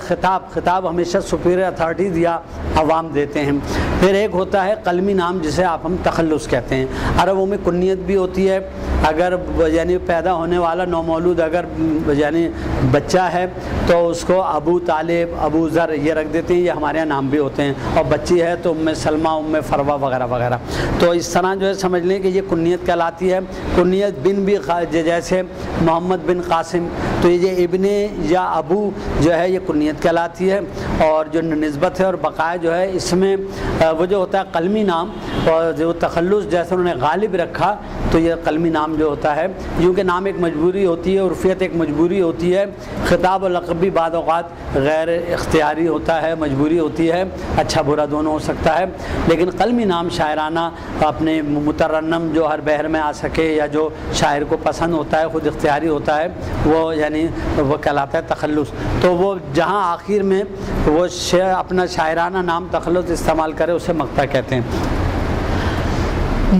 خطاب ہمیشہ سپیریئر اتھارٹیز یا عوام دیتے ہیں. پھر ایک ہوتا ہے قلمی نام جسے ہم تخلص کہتے ہیں. عربوں میں کنیت بھی ہوتی ہے. اگر یعنی پیدا ہونے والا نومولود اگر یعنی بچہ ہے تو اس کو ابو طالب، ابو ذر یہ رکھ دیتے ہیں، یہ ہمارے یہاں نام بھی ہوتے ہیں. اور بچی ہے تو ام سلمہ، ام فروا وغیرہ وغیرہ. تو اس طرح جو ہے سمجھ لیں کہ یہ کنیت کہلاتی ہے. کنیت بن بھی جیسے محمد بن قاسم، تو یہ ابن یا ابو جو ہے یہ کنیت کہلاتی ہے. اور جو نسبت ہے اور بقایا جو ہے اس میں وہ جو ہوتا ہے قلمی نام، اور جو تخلص جیسے انہوں نے غالب رکھا تو یہ قلمی نام جو ہوتا ہے، یوں کہ نام ایک مجبوری ہوتی ہے، عرفیت ایک مجبوری ہوتی ہے. خطاب و لقب بھی بعض اوقات غیر اختیاری ہوتا ہے، مجبوری ہوتی ہے، اچھا برا دونوں ہو سکتا ہے. لیکن قلمی نام شاعرانہ اپنے مترنم جو ہر بحر میں آ سکے یا جو شاعر کو پسند ہوتا ہے، خود اختیاری ہوتا ہے، وہ یعنی وہ کہلاتا ہے تخلص. تو وہ جہاں آخر میں وہ اپنا شاعرانہ نام تخلص استعمال کرے اسے مقطع کہتے ہیں.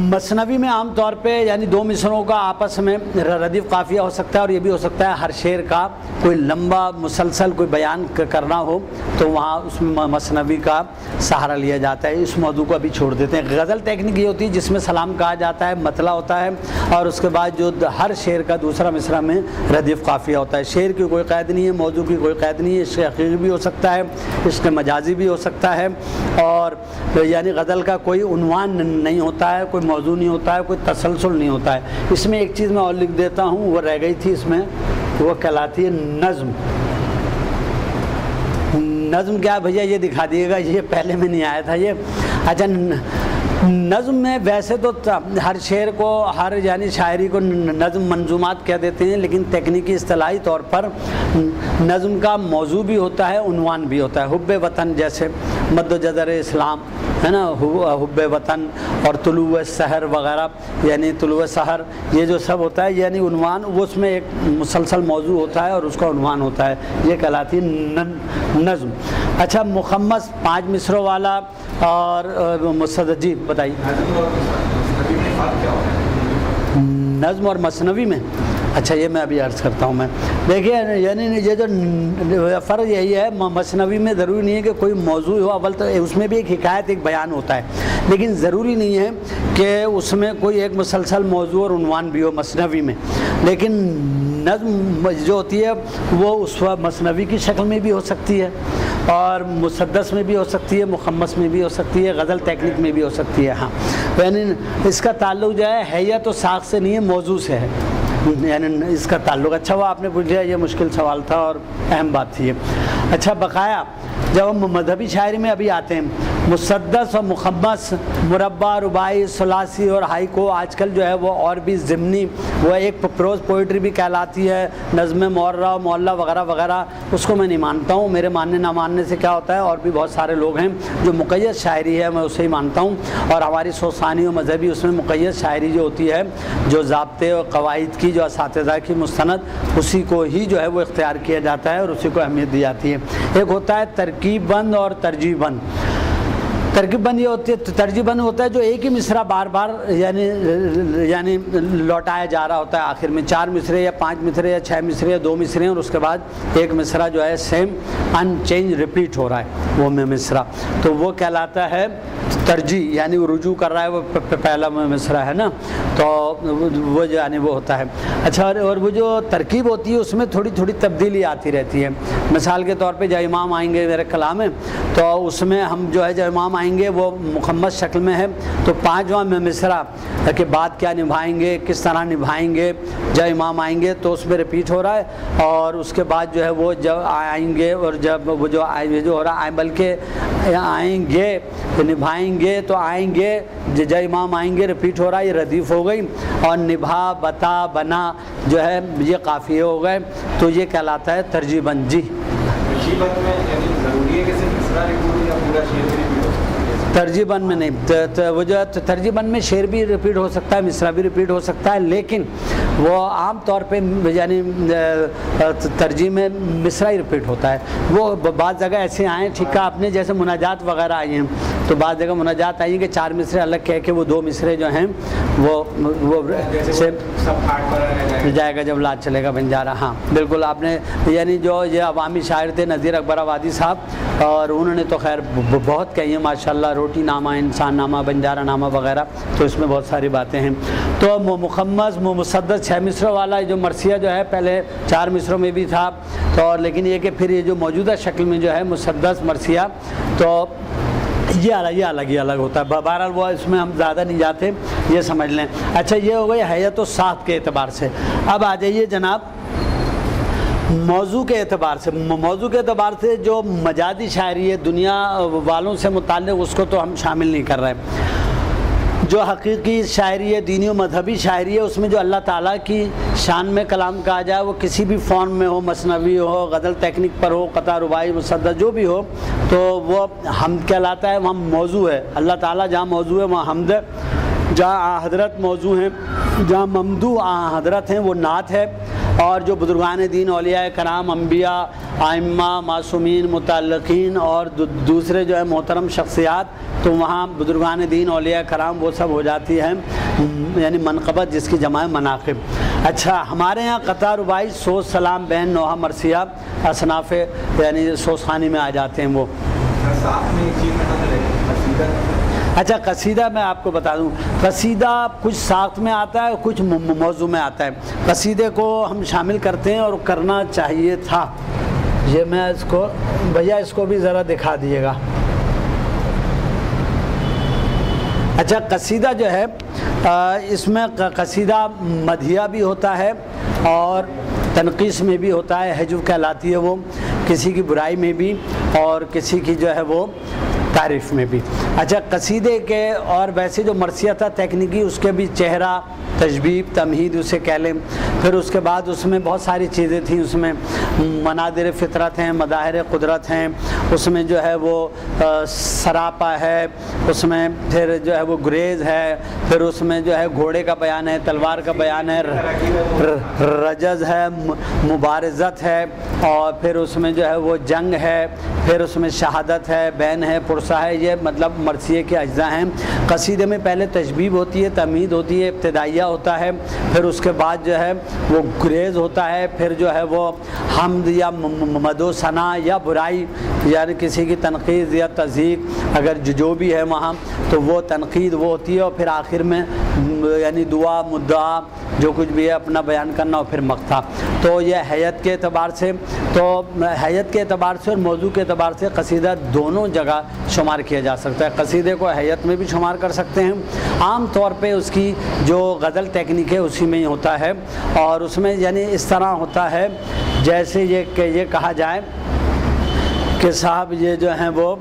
مثنوی میں عام طور پہ یعنی دو مصرعوں کا آپس میں ردیف قافیہ ہو سکتا ہے، اور یہ بھی ہو سکتا ہے ہر شعر کا کوئی لمبا مسلسل کوئی بیان کرنا ہو تو وہاں اس میں مثنوی کا سہارا لیا جاتا ہے. اس موضوع کو ابھی چھوڑ دیتے ہیں. غزل ٹیکنیک یہ ہوتی ہے جس میں سلام کہا جاتا ہے، مطلع ہوتا ہے، اور اس کے بعد جو ہر شعر کا دوسرا مصرع میں ردیف قافیہ ہوتا ہے. شعر کی کوئی قید نہیں ہے، موضوع کی کوئی قید نہیں ہے. عشق حقیقی بھی ہو سکتا ہے، عشق مجازی بھی ہو سکتا ہے، اور یعنی غزل کا کوئی عنوان نہیں ہوتا ہے، کوئی موضوع نہیں ہوتا ہے، کوئی تسلسل نہیں ہوتا ہے. اس میں ایک چیز میں اور لکھ دیتا ہوں، وہ رہ گئی تھی اس میں، وہ کہلاتی ہے نظم. نظم کیا بھیا یہ دکھا دیے گا، یہ پہلے میں نہیں آیا تھا یہ. اچھا نظم میں ویسے تو ہر شعر کو ہر یعنی شاعری کو نظم منظومات کہہ دیتے ہیں، لیکن تکنیکی اصطلاحی طور پر نظم کا موضوع بھی ہوتا ہے، عنوان بھی ہوتا ہے. حب وطن جیسے مد و جزر اسلام ہے نا، حب وطن اور طلوع سحر وغیرہ، یعنی طلوع سحر یہ جو سب ہوتا ہے یعنی عنوان، وہ اس میں ایک مسلسل موضوع ہوتا ہے اور اس کا عنوان ہوتا ہے، یہ کہلاتی ہے نظم. اچھا مخمس 5 مصروں والا اور مصدد، جی بتائیے. نظم اور مثنوی میں اچھا یہ میں ابھی عرض کرتا ہوں. میں دیکھیے یعنی یہ جو فرق یہی ہے، مثنوی میں ضروری نہیں ہے کہ کوئی موضوع ہو، اول تو اس میں بھی ایک حکایت ایک بیان ہوتا ہے، لیکن ضروری نہیں ہے کہ اس میں کوئی ایک مسلسل موضوع اور عنوان بھی ہو مثنوی میں. لیکن نظم جو ہوتی ہے وہ اس وقت مثنوی کی شکل میں بھی ہو سکتی ہے، اور مسدس میں بھی ہو سکتی ہے، مخمس میں بھی ہو سکتی ہے، غزل ٹیکنیک میں بھی ہو سکتی ہے. ہاں یعنی اس کا تعلق جو ہے حیت و ساخت سے نہیں ہے، موضوع سے ہے، یعنی اس کا تعلق. اچھا وہ آپ نے پوچھا، یہ مشکل سوال تھا اور اہم بات تھی. اچھا بقایا جب ہم مذہبی شاعری میں ابھی آتے ہیں، مسدس اور مخمس، مربع، رباعی، ثلاثی اور ہائیکو آج کل جو ہے وہ اور بھی ضمنی، وہ ایک پروز پوئٹری بھی کہلاتی ہے، نظم معرہ، معلہ وغیرہ وغیرہ. اس کو میں نہیں مانتا ہوں. میرے ماننے نہ ماننے سے کیا ہوتا ہے، اور بھی بہت سارے لوگ ہیں جو مقید شاعری ہے میں اسے ہی مانتا ہوں. اور ہماری سوسانی و مذہبی اس میں مقید شاعری جو ہوتی ہے، جو ضابطے اور قواعد کی جو اساتذہ کی مستند، اسی کو ہی جو ہے وہ اختیار کیا جاتا ہے اور اسی کو اہمیت دی جاتی ہے. ایک ہوتا ہے ترکیب بند اور ترجیح بند. ترکیب بند یہ ہوتی ہے، ترجیح بند ہوتا ہے جو ایک ہی مصرع بار بار یعنی لوٹایا جا رہا ہوتا ہے. آخر میں 4 مصرے یا 5 مصرے یا 6 مصرے یا 2 مصرے ہیں، اور اس کے بعد ایک مصرع جو ہے سیم ان چینج ریپیٹ ہو رہا ہے وہ مصرع، تو وہ کہلاتا ہے ترجیح، یعنی وہ رجوع کر رہا ہے، وہ پہلا مصرع ہے نا، تو وہ یعنی وہ ہوتا ہے. اچھا اور وہ جو ترکیب ہوتی ہے اس میں تھوڑی تھوڑی تبدیلی آتی رہتی ہے. مثال کے طور پہ جب امام آئیں گے میرے کلام میں، تو اس میں ہم جو ہے جب امام آئیں گے وہ مخمس شکل میں ہے، تو 5واں مصرع کے بعد کیا نبھائیں گے، کس طرح نبھائیں گے جب امام آئیں گے، تو اس میں رپیٹ ہو رہا ہے. اور اس کے بعد جو ہے وہ جب آئیں گے، اور جب وہ جو ہو رہا ہے بلکہ آئیں گے نبھائیں گے، تو آئیں گے جب امام آئیں گے رپیٹ ہو رہا ہے، یہ ردیف ہو گئی. اور نبھا، بتا، بنا جو ہے یہ قافیے ہو گئے، تو یہ کہلاتا ہے ترجیح بند. جی ترجیح بند میں نہیں، وہ جو ترجیح بند میں شعر بھی ریپیٹ ہو سکتا ہے، مصرع بھی ریپیٹ ہو سکتا ہے، لیکن وہ عام طور پہ یعنی ترجیح میں مصرع ہی ریپیٹ ہوتا ہے. وہ بعض جگہ ایسے آئے ٹھیک ہے آپ نے، جیسے مناجات وغیرہ آئی ہیں تو بعض جگہ مناجات آئی کہ 4 مصرے الگ کہہ کے وہ 2 مصرے جو ہیں وہ سے جائے گا جب لاد چلے گا بنجارہ. ہاں بالکل آپ نے یعنی جو یہ عوامی شاعر تھے نذیر اکبر آبادی صاحب، اور انہوں نے تو خیر بہت کہی ہیں ماشاءاللہ، روٹی نامہ، انسان نامہ، بنجارہ نامہ وغیرہ، تو اس میں بہت ساری باتیں ہیں. تو مخمس مسدس 6 مصروں والا جو مرثیہ جو ہے پہلے 4 مصروں میں بھی تھا، تو اور لیکن یہ کہ پھر یہ جو موجودہ شکل میں جو ہے مسدس مرثیہ تو یہ الگ ہوتا ہے. بہرحال وہ اس میں ہم زیادہ نہیں جاتے، یہ سمجھ لیں. اچھا یہ ہو گئی حیت و ساخت کے اعتبار سے. اب آ جائیے جناب موضوع کے اعتبار سے. موضوع کے اعتبار سے جو مجازی شاعری ہے دنیا والوں سے متعلق اس کو تو ہم شامل نہیں کر رہے. جو حقیقی شاعری ہے، دینی و مذہبی شاعری ہے، اس میں جو اللہ تعالیٰ کی شان میں کلام کہا جائے، وہ کسی بھی فارم میں ہو، مثنوی ہو، غزل تکنیک پر ہو، قطع، رباعی، مسدس جو بھی ہو، تو وہ حمد کہلاتا ہے. وہاں موضوع ہے اللہ تعالیٰ، جہاں موضوع ہے وہاں حمد ہے. جہاں حضرت موضوع ہیں، جہاں ممدوح حضرت ہیں وہ نعت ہے. اور جو بزرگان دین، اولیاء کرام، انبیاء، ائمہ، معصومین، متعلقین اور دوسرے جو ہے محترم شخصیات، تو وہاں بزرگان دین، اولیاء کرام وہ سب ہو جاتی ہیں یعنی منقبت، جس کی جمع ہے مناقب. اچھا ہمارے ہاں قطع، رباعی، سوز، سلام، بین، نوحہ، مرثیہ اصناف یعنی سوزخانی میں آ جاتے ہیں وہ. اچھا قصیدہ میں آپ کو بتا دوں، قصیدہ کچھ ساخت میں آتا ہے، کچھ موضوع میں آتا ہے. قصیدے کو ہم شامل کرتے ہیں اور کرنا چاہیے تھا. یہ میں اس کو بھیا اس کو بھی ذرا دکھا دیجیے گا. اچھا قصیدہ جو ہے اس میں قصیدہ مدحیہ بھی ہوتا ہے اور تنقیص میں بھی ہوتا ہے. حجو کہلاتی ہے وہ، کسی کی برائی میں بھی اور کسی کی جو ہے وہ تعریف میں بھی. اچھا قصیدے کے اور ویسے جو مرثیہ تھا تکنیکی، اس کے بھی چہرہ، تشبیب، تمہید اسے کہہ لیں. پھر اس کے بعد اس میں بہت ساری چیزیں تھیں. اس میں مناظر فطرت ہیں، مظاہر قدرت ہیں، اس میں جو ہے وہ سراپا ہے، اس میں پھر جو ہے وہ گریز ہے، پھر اس میں جو ہے گھوڑے کا بیان ہے، تلوار کا بیان ہے، رجز ہے، مبارزت ہے، اور پھر اس میں جو ہے وہ جنگ ہے، پھر اس میں شہادت ہے، بین ہے، پرسہ ہے. یہ مطلب مرثیے کے اجزاء ہیں. قصیدے میں پہلے تشبیب ہوتی ہے، تمہید ہوتی ہے، ابتدائیہ ہوتا ہے، پھر اس کے بعد جو ہے وہ گریز ہوتا ہے، پھر جو ہے وہ حمد یا مد و ثنا یا برائی یعنی کسی کی تنقید یا تضحیق اگر جو بھی ہے وہاں تو وہ تنقید وہ ہوتی ہے. اور پھر آخر میں یعنی دعا، مدعا جو کچھ بھی ہے اپنا بیان کرنا، اور پھر مقطع. تو یہ حیت کے اعتبار سے، تو حیت کے اعتبار سے اور موضوع کے اعتبار سے قصیدہ دونوں جگہ شمار کیا جا سکتا ہے. قصیدے کو حیت میں بھی شمار کر سکتے ہیں. عام طور پہ اس کی جو غزل تکنیک ہے اسی میں ہی ہوتا ہے، اور اس میں یعنی اس طرح ہوتا ہے جیسے یہ کہا جائے کہ صاحب یہ جو ہیں وہ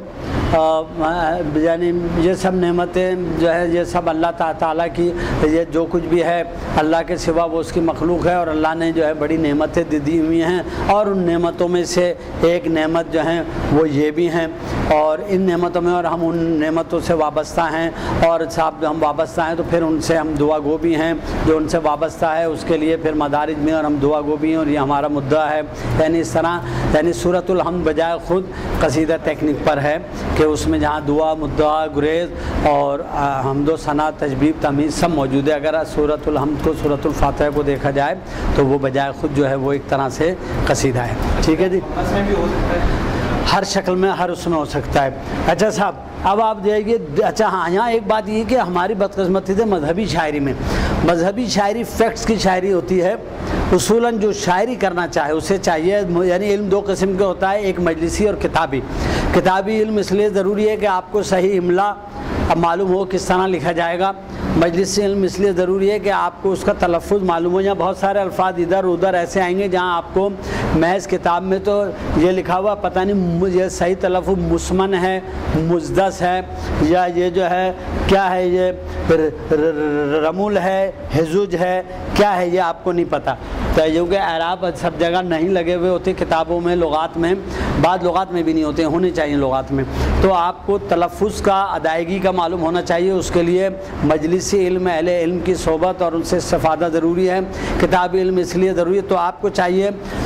یعنی یہ سب نعمتیں جو ہے یہ سب اللہ تعالیٰ کی، یہ جو کچھ بھی ہے اللہ کے سوا وہ اس کی مخلوق ہے، اور اللہ نے جو ہے بڑی نعمتیں دی ہوئی ہیں، اور ان نعمتوں میں سے ایک نعمت جو ہیں وہ یہ بھی ہیں، اور ان نعمتوں میں اور ہم ان نعمتوں سے وابستہ ہیں، اور صاحب ہم وابستہ ہیں تو پھر ان سے ہم دعا گو بھی ہیں. جو ان سے وابستہ ہے اس کے لیے پھر مدارج میں اور ہم دعا گو بھی ہیں، اور یہ ہمارا مدعا ہے. یعنی اس طرح یعنی سورۃ الحمد بجائے خود قصیدہ تکنیک پر ہے کہ اس میں جہاں دعا، مدعا، گریز اور حمد و ثنا، تشبیب، تمہید سب موجود ہے. اگر سورۃ الحمد کو، سورۃ الفاتحہ کو دیکھا جائے تو وہ بجائے خود جو ہے وہ ایک طرح سے قصیدہ ہے. ٹھیک ہے جی، ہر شکل میں، ہر اس میں ہو سکتا ہے. اچھا صاحب اب آپ دیکھیے. اچھا ہاں یہاں ایک بات یہ کہ ہماری بدقسمتی سے مذہبی شاعری میں، مذہبی شاعری فیکٹس کی شاعری ہوتی ہے. اصولاً جو شاعری کرنا چاہے اسے چاہیے یعنی علم 2 قسم کے ہوتا ہے، ایک مجلسی اور کتابی. کتابی علم اس لیے ضروری ہے کہ آپ کو صحیح املا اب معلوم ہو کس طرح لکھا جائے گا. مجلسی علم اس لیے ضروری ہے کہ آپ کو اس کا تلفظ معلوم ہو. یہاں بہت سارے الفاظ ادھر ادھر ایسے آئیں گے جہاں آپ کو محض کتاب میں تو یہ لکھا ہوا پتہ نہیں یہ صحیح تلفظ مسمن ہے، مزدس ہے، یا یہ جو ہے کیا ہے، یہ رمول ہے، حزوج ہے، کیا ہے، یہ آپ کو نہیں پتہ. کیونکہ اعراب سب جگہ نہیں لگے ہوئے ہوتے کتابوں میں، لغات میں، بعض لغات میں بھی نہیں ہوتے، ہونے چاہیے لغات میں. تو آپ کو تلفظ کا، ادائیگی کا معلوم ہونا چاہیے. اس کے لیے مجلسی علم، اہل علم کی صحبت اور ان سے استفادہ ضروری ہے. کتابی علم اس لیے ضروری ہے. تو آپ کو چاہیے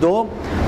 2,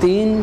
3,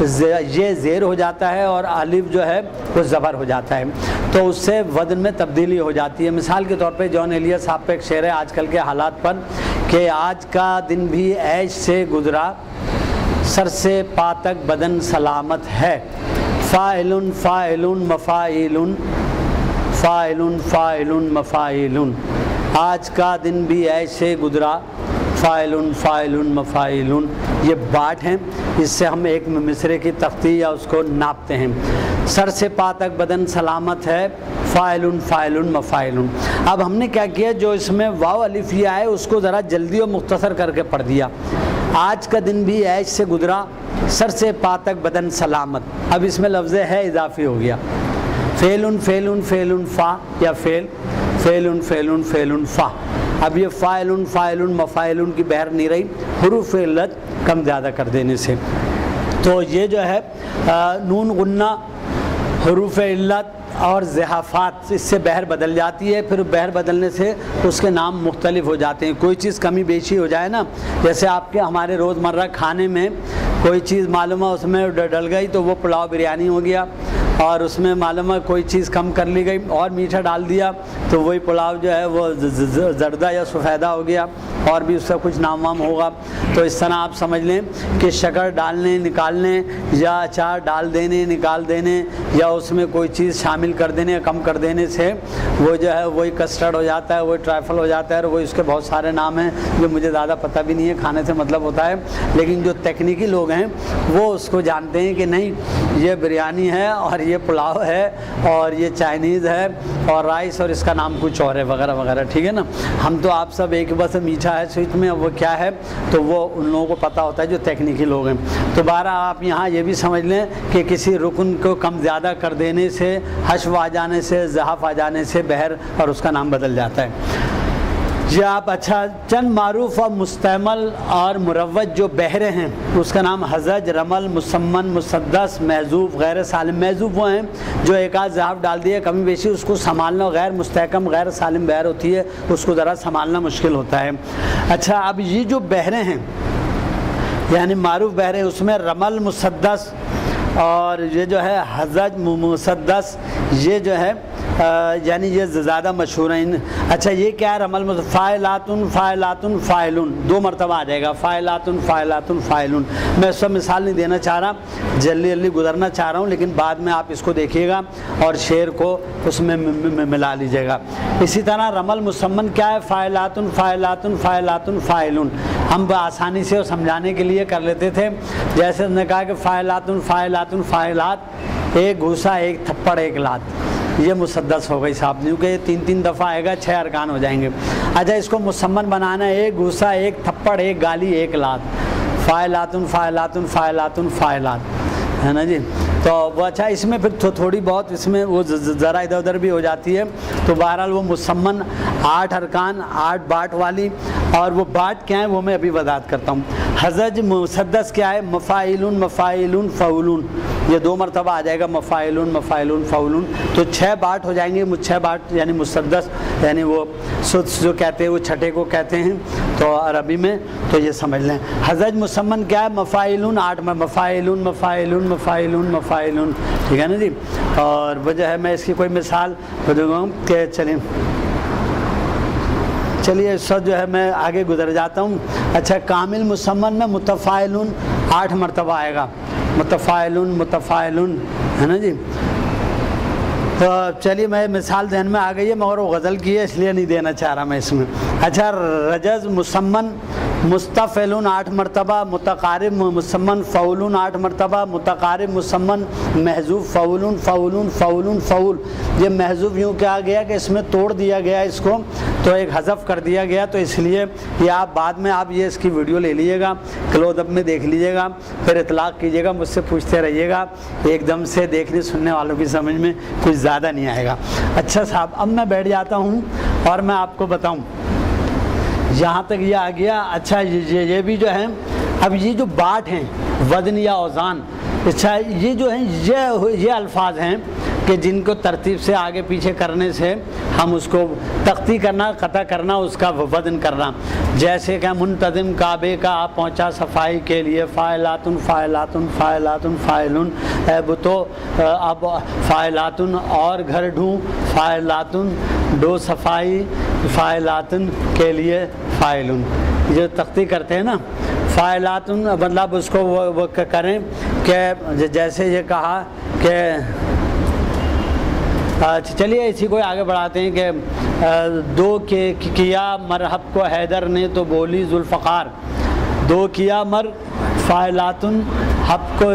یہ زیر ہو جاتا ہے اور الف جو ہے وہ زبر ہو جاتا ہے، تو اس سے وزن میں تبدیلی ہو جاتی ہے۔ مثال کے طور پہ جان ایلیس صاحب پہ ایک شعر ہے آج کل کے حالات پر کہ آج کا دن بھی عیش سے گزرا، سر سے پا تک بدن سلامت ہے، فاعل فاعل مفاعل فاعل فاعل مفاعل، آج کا دن بھی عیش سے گزرا، فاعل فاعل مفاعل، یہ باٹ ہیں، اس سے ہم ایک مصرے کی تختی یا اس کو ناپتے ہیں۔ سر سے پا تک بدن سلامت ہے، فاعل فاعل مفاعل۔ اب ہم نے کیا کیا، جو اس میں واو الف یا ہے اس کو ذرا جلدی اور مختصر کر کے پڑھ دیا۔ آج کا دن بھی عیش سے گزرا، سر سے پا تک بدن سلامت، اب اس میں لفظ ہے اضافی ہو گیا، فعل فعل فعل فا یا فعل فعل فعل فعل فا، اب یہ فاعل فاعل مفاعل کی بہر نہیں رہی حروف علت کم زیادہ کر دینے سے۔ تو یہ جو ہے نون غنہ، حروف علت اور زحافات، اس سے بہر بدل جاتی ہے، پھر بہر بدلنے سے اس کے نام مختلف ہو جاتے ہیں۔ کوئی چیز کمی بیشی ہو جائے نا، جیسے آپ کے ہمارے روزمرہ کھانے میں کوئی چیز معلوم ہے اس میں ڈل گئی تو وہ پلاؤ بریانی ہو گیا، اور اس میں معلوم ہے کوئی چیز کم کر لی گئی اور میٹھا ڈال دیا تو وہی پلاؤ جو ہے وہ زردہ یا سفیدہ ہو گیا، اور بھی اس کا کچھ نام وام ہوگا۔ تو اس طرح آپ سمجھ لیں کہ شکر ڈالنے نکالنے یا اچار ڈال دینے نکال دینے یا اس میں کوئی چیز شامل کر دینے یا کم کر دینے سے وہ جو ہے وہی کسٹرڈ ہو جاتا ہے، وہی ٹرائفل ہو جاتا ہے، اور وہی اس کے بہت سارے نام ہیں جو مجھے زیادہ پتہ بھی نہیں ہے، کھانے سے مطلب ہوتا ہے، لیکن جو تکنیکی لوگ ہیں وہ اس کو جانتے ہیں کہ نہیں یہ بریانی ہے اور یہ پلاؤ ہے اور یہ چائنیز ہے اور رائس اور اس کا نام کچھ اور ہے وغیرہ وغیرہ، ٹھیک ہے نا۔ ہم تو آپ سب ایک بس میٹھا ہے سویٹ میں وہ کیا ہے تو وہ ان لوگوں کو پتہ ہوتا ہے جو تکنیکی لوگ ہیں۔ تو بارہ آپ یہاں یہ بھی سمجھ لیں کہ کسی رکن کو کم زیادہ کر دینے سے، حشو آ جانے سے، زحف آ جانے سے بہر اور اس کا نام بدل جاتا ہے۔ جی آپ اچھا چند معروف اور مستعمل اور مروج جو بہرے ہیں اس کا نام حزج، رمل، مسمن، مسدس، محذوف، غیر سالم۔ محذوف وہ ہیں جو ایک آدھ ضعف ڈال دیے کمی بیشی اس کو سنبھالنا، غیر مستحکم غیر سالم بہر ہوتی ہے اس کو ذرا سنبھالنا مشکل ہوتا ہے۔ اچھا اب یہ جو بہرے ہیں یعنی معروف بہرے، اس میں رمل، مسدس اور یہ جو ہے حزج، مسدس، یہ جو ہے یعنی یہ زیادہ مشہور ہیں۔ اچھا یہ کیا ہے رمل، فاعلات فاعلات فاعلون، دو مرتبہ آ جائے گا، فاعلات فاعلات فاعلون۔ میں اس کا مثال نہیں دینا چاہ رہا، جلدی جلدی گزرنا چاہ رہا ہوں، لیکن بعد میں آپ اس کو دیکھیے گا اور شعر کو اس میں ملا لیجیے گا۔ اسی طرح رمل مسمن کیا ہے، فاعلات فاعلات فاعلات فاعلون، ہم آسانی سے سمجھانے کے لیے کر لیتے تھے، جیسے ہم نے کہا کہ فاعلات فاعلات فاعلات، ایک گھوسا ایک تھپڑ ایک لات، یہ مسدس ہو گئی صاحب، کیونکہ یہ تین تین دفعہ آئے گا، 6 ارکان ہو جائیں گے۔ اچھا اس کو مسمن بنانا ہے، ایک گھوسا ایک تھپڑ ایک گالی ایک لات، فاعلات فاعلات فاعلات فاعلات، ہے نا جی۔ تو وہ اچھا اس میں پھر تھوڑی بہت اس میں وہ ذرا ادھر ادھر بھی ہو جاتی ہے، تو بہرحال وہ مسمن 8 ارکان 8 باٹ والی، اور وہ باٹ کیا ہے وہ میں ابھی وضاحت کرتا ہوں۔ حزج مسدس کیا ہے، مفاعلون مفاعلون فعولون، یہ 2 مرتبہ آ جائے گا، مفاعلون مفاعلون فعولون، تو 6 باٹ ہو جائیں گے، 6 باٹ یعنی مسدس، یعنی وہ سدس جو کہتے ہیں وہ چھٹے کو کہتے ہیں تو عربی میں، تو یہ سمجھ لیں۔ حزج مسمن کیا ہے، مفاعلون 8 میں، مفاعلون مفاعلون مفاعلون مفاعلون، ٹھیک ہے نا جی۔ اور وجہ ہے میں اس کی کوئی مثال دوں گا کہ چلیے اس وقت جو ہے میں آگے گزر جاتا ہوں۔ اچھا کامل مسمن میں متفاعلون 8 مرتبہ آئے گا، متفاعلون متفاعلون، ہے نا جی۔ تو چلیے میں مثال ذہن میں آ گئی ہے مگر وہ غزل کی ہے اس لیے نہیں دینا چاہ رہا میں اس میں۔ اچھا رجز مسمن مستفعلون 8 مرتبہ، متقارب مسمن فعولون 8 مرتبہ، متقارب مسمن محذوف فعولون فعولون فعولون فعول۔ یہ محذوف یوں کیا گیا کہ اس میں توڑ دیا گیا، اس کو تو ایک حذف کر دیا گیا، تو اس لیے یہ آپ بعد میں آپ یہ اس کی ویڈیو لے لیجیے گا، کلوز اپ میں دیکھ لیجیے گا، پھر اطلاق کیجیے گا، مجھ سے پوچھتے رہیے گا، ایک دم سے دیکھنے سننے والوں کی سمجھ میں کچھ زیادہ نہیں آئے گا۔ اچھا صاحب اب میں بیٹھ جاتا ہوں اور میں آپ کو بتاؤں یہاں تک یہ آ گیا۔ اچھا یہ بھی جو ہے اب یہ جو باٹ ہیں وزن یا اوزان، اچھا یہ جو ہیں یہ الفاظ ہیں کہ جن کو ترتیب سے آگے پیچھے کرنے سے ہم اس کو تختی کرنا، قطع کرنا، اس کا وزن کرنا. جیسے کہ منتظم کعبے کا آپ پہنچا صفائی کے لیے، فاعلاتن فاعلاتن فاعلاتن فاعلن، تو اب فاعلاتن اور گھر ڈھوں، فاعلاتن ڈو صفائی، فاعلاتن کے لیے فاعلن. جو تختی کرتے ہیں نا فاعلاتن، مطلب اس کو وہ کریں کہ جیسے یہ کہا کہ چلیے اسی کو آگے بڑھاتے ہیں کہ دو کیا مرحب کو حیدر نے تو بولی ذوالفقار. دو کیا مر فاعلاتن، حب کو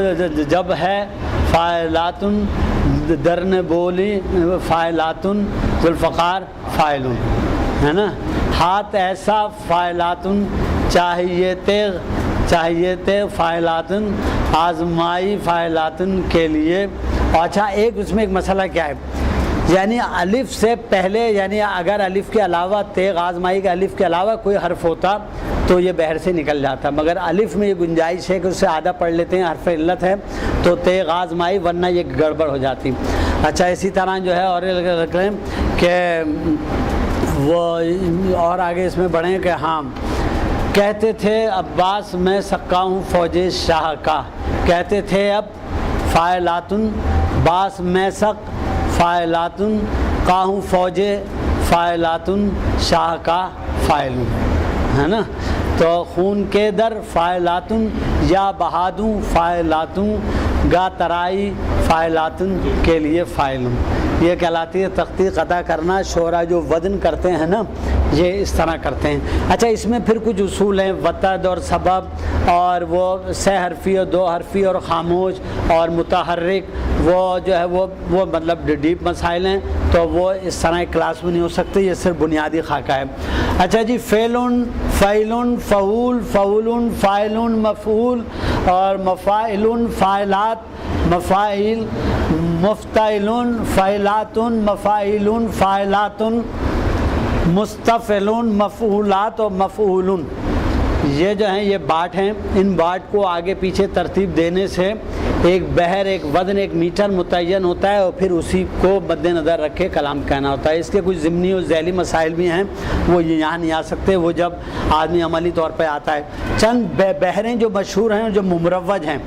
جب ہے فاعلاتن، در نے بولی فاعلاتن، ذوالفقار فاعلن، ہے نا. ہاتھ ایسا فاعلاتن، چاہیے تیغ فاعلاتن، آزمائی فاعلاتن کے لیے. اچھا ایک اس میں ایک مسئلہ کیا ہے، یعنی الف سے پہلے، یعنی اگر الف کے علاوہ تیغ آزمائی کے الف کے علاوہ کوئی حرف ہوتا تو یہ بحر سے نکل جاتا، مگر الف میں یہ گنجائش ہے کہ اس سے آدھا پڑھ لیتے ہیں، حرف علت ہے تو تیغ آزمائی، ورنہ یہ گڑبڑ ہو جاتی. اچھا اسی طرح جو ہے اور رکھ لیں کہ وہ اور آگے اس میں بڑھیں کہ ہاں کہتے تھے عباس میں سکا ہوں فوج شاہ کا. کہتے تھے اب فاعلاتن، باس میں سک فاعلاتن، کا ہوں فوج فاعلاتن، شاہ کا فاعلن، ہے نا. تو خون کے در فاعلاتن، یا بہادوں فاعلاتن، گا ترائی فاعلاتن کے لیے فاعلن. یہ کہلاتی ہے تختی قطع کرنا. شعراء جو وزن کرتے ہیں نا یہ اس طرح کرتے ہیں. اچھا اس میں پھر کچھ اصول ہیں، وتد اور سبب، اور وہ سہ حرفی اور دو حرفی اور خاموش اور متحرک، وہ جو ہے وہ مطلب ڈیپ مسائل ہیں، تو وہ اس طرح ایک کلاس میں نہیں ہو سکتے، یہ صرف بنیادی خاکہ ہے. اچھا جی فعلن، فعلن، فعول، فعولن، فاعلن، مفعول اور مفاعلن، فاعلات، مفاعل، مفتعلن، فاعلاتن، مفاعلن، فاعلاتن، مستفعلن، مفعولات اور مفعولن. یہ جو ہیں یہ باٹ ہیں. ان باٹ کو آگے پیچھے ترتیب دینے سے ایک بحر، ایک وزن، ایک میٹر متعین ہوتا ہے، اور پھر اسی کو مد نظر رکھے کلام کہنا ہوتا ہے. اس کے کچھ ضمنی اور ذیلی مسائل بھی ہیں، وہ یہاں نہیں آ سکتے، وہ جب آدمی عملی طور پہ آتا ہے. چند بحریں جو مشہور ہیں جو مروج ہیں،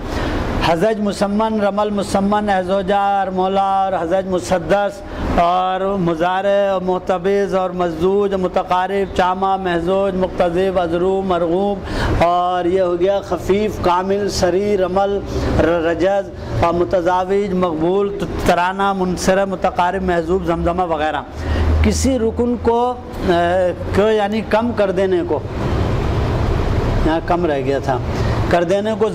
حزج مسمن، رمل مسمن، احزوجہ، ارمولا اور حزج مسدس اور مضارع، محتبز اور مزدوج، متقارب، چامہ، محزوج، مقتضب، ازرو، مرغوب، اور یہ ہو گیا خفیف، کامل، سری، رمل، رجز اور متزاوج، مقبول، ترانہ، منصرف، متقارب، محذوب، زمزمہ وغیرہ. کسی رکن کو یعنی کم کر دینے کو، یہاں کم رہ گیا تھا، کر دینے کو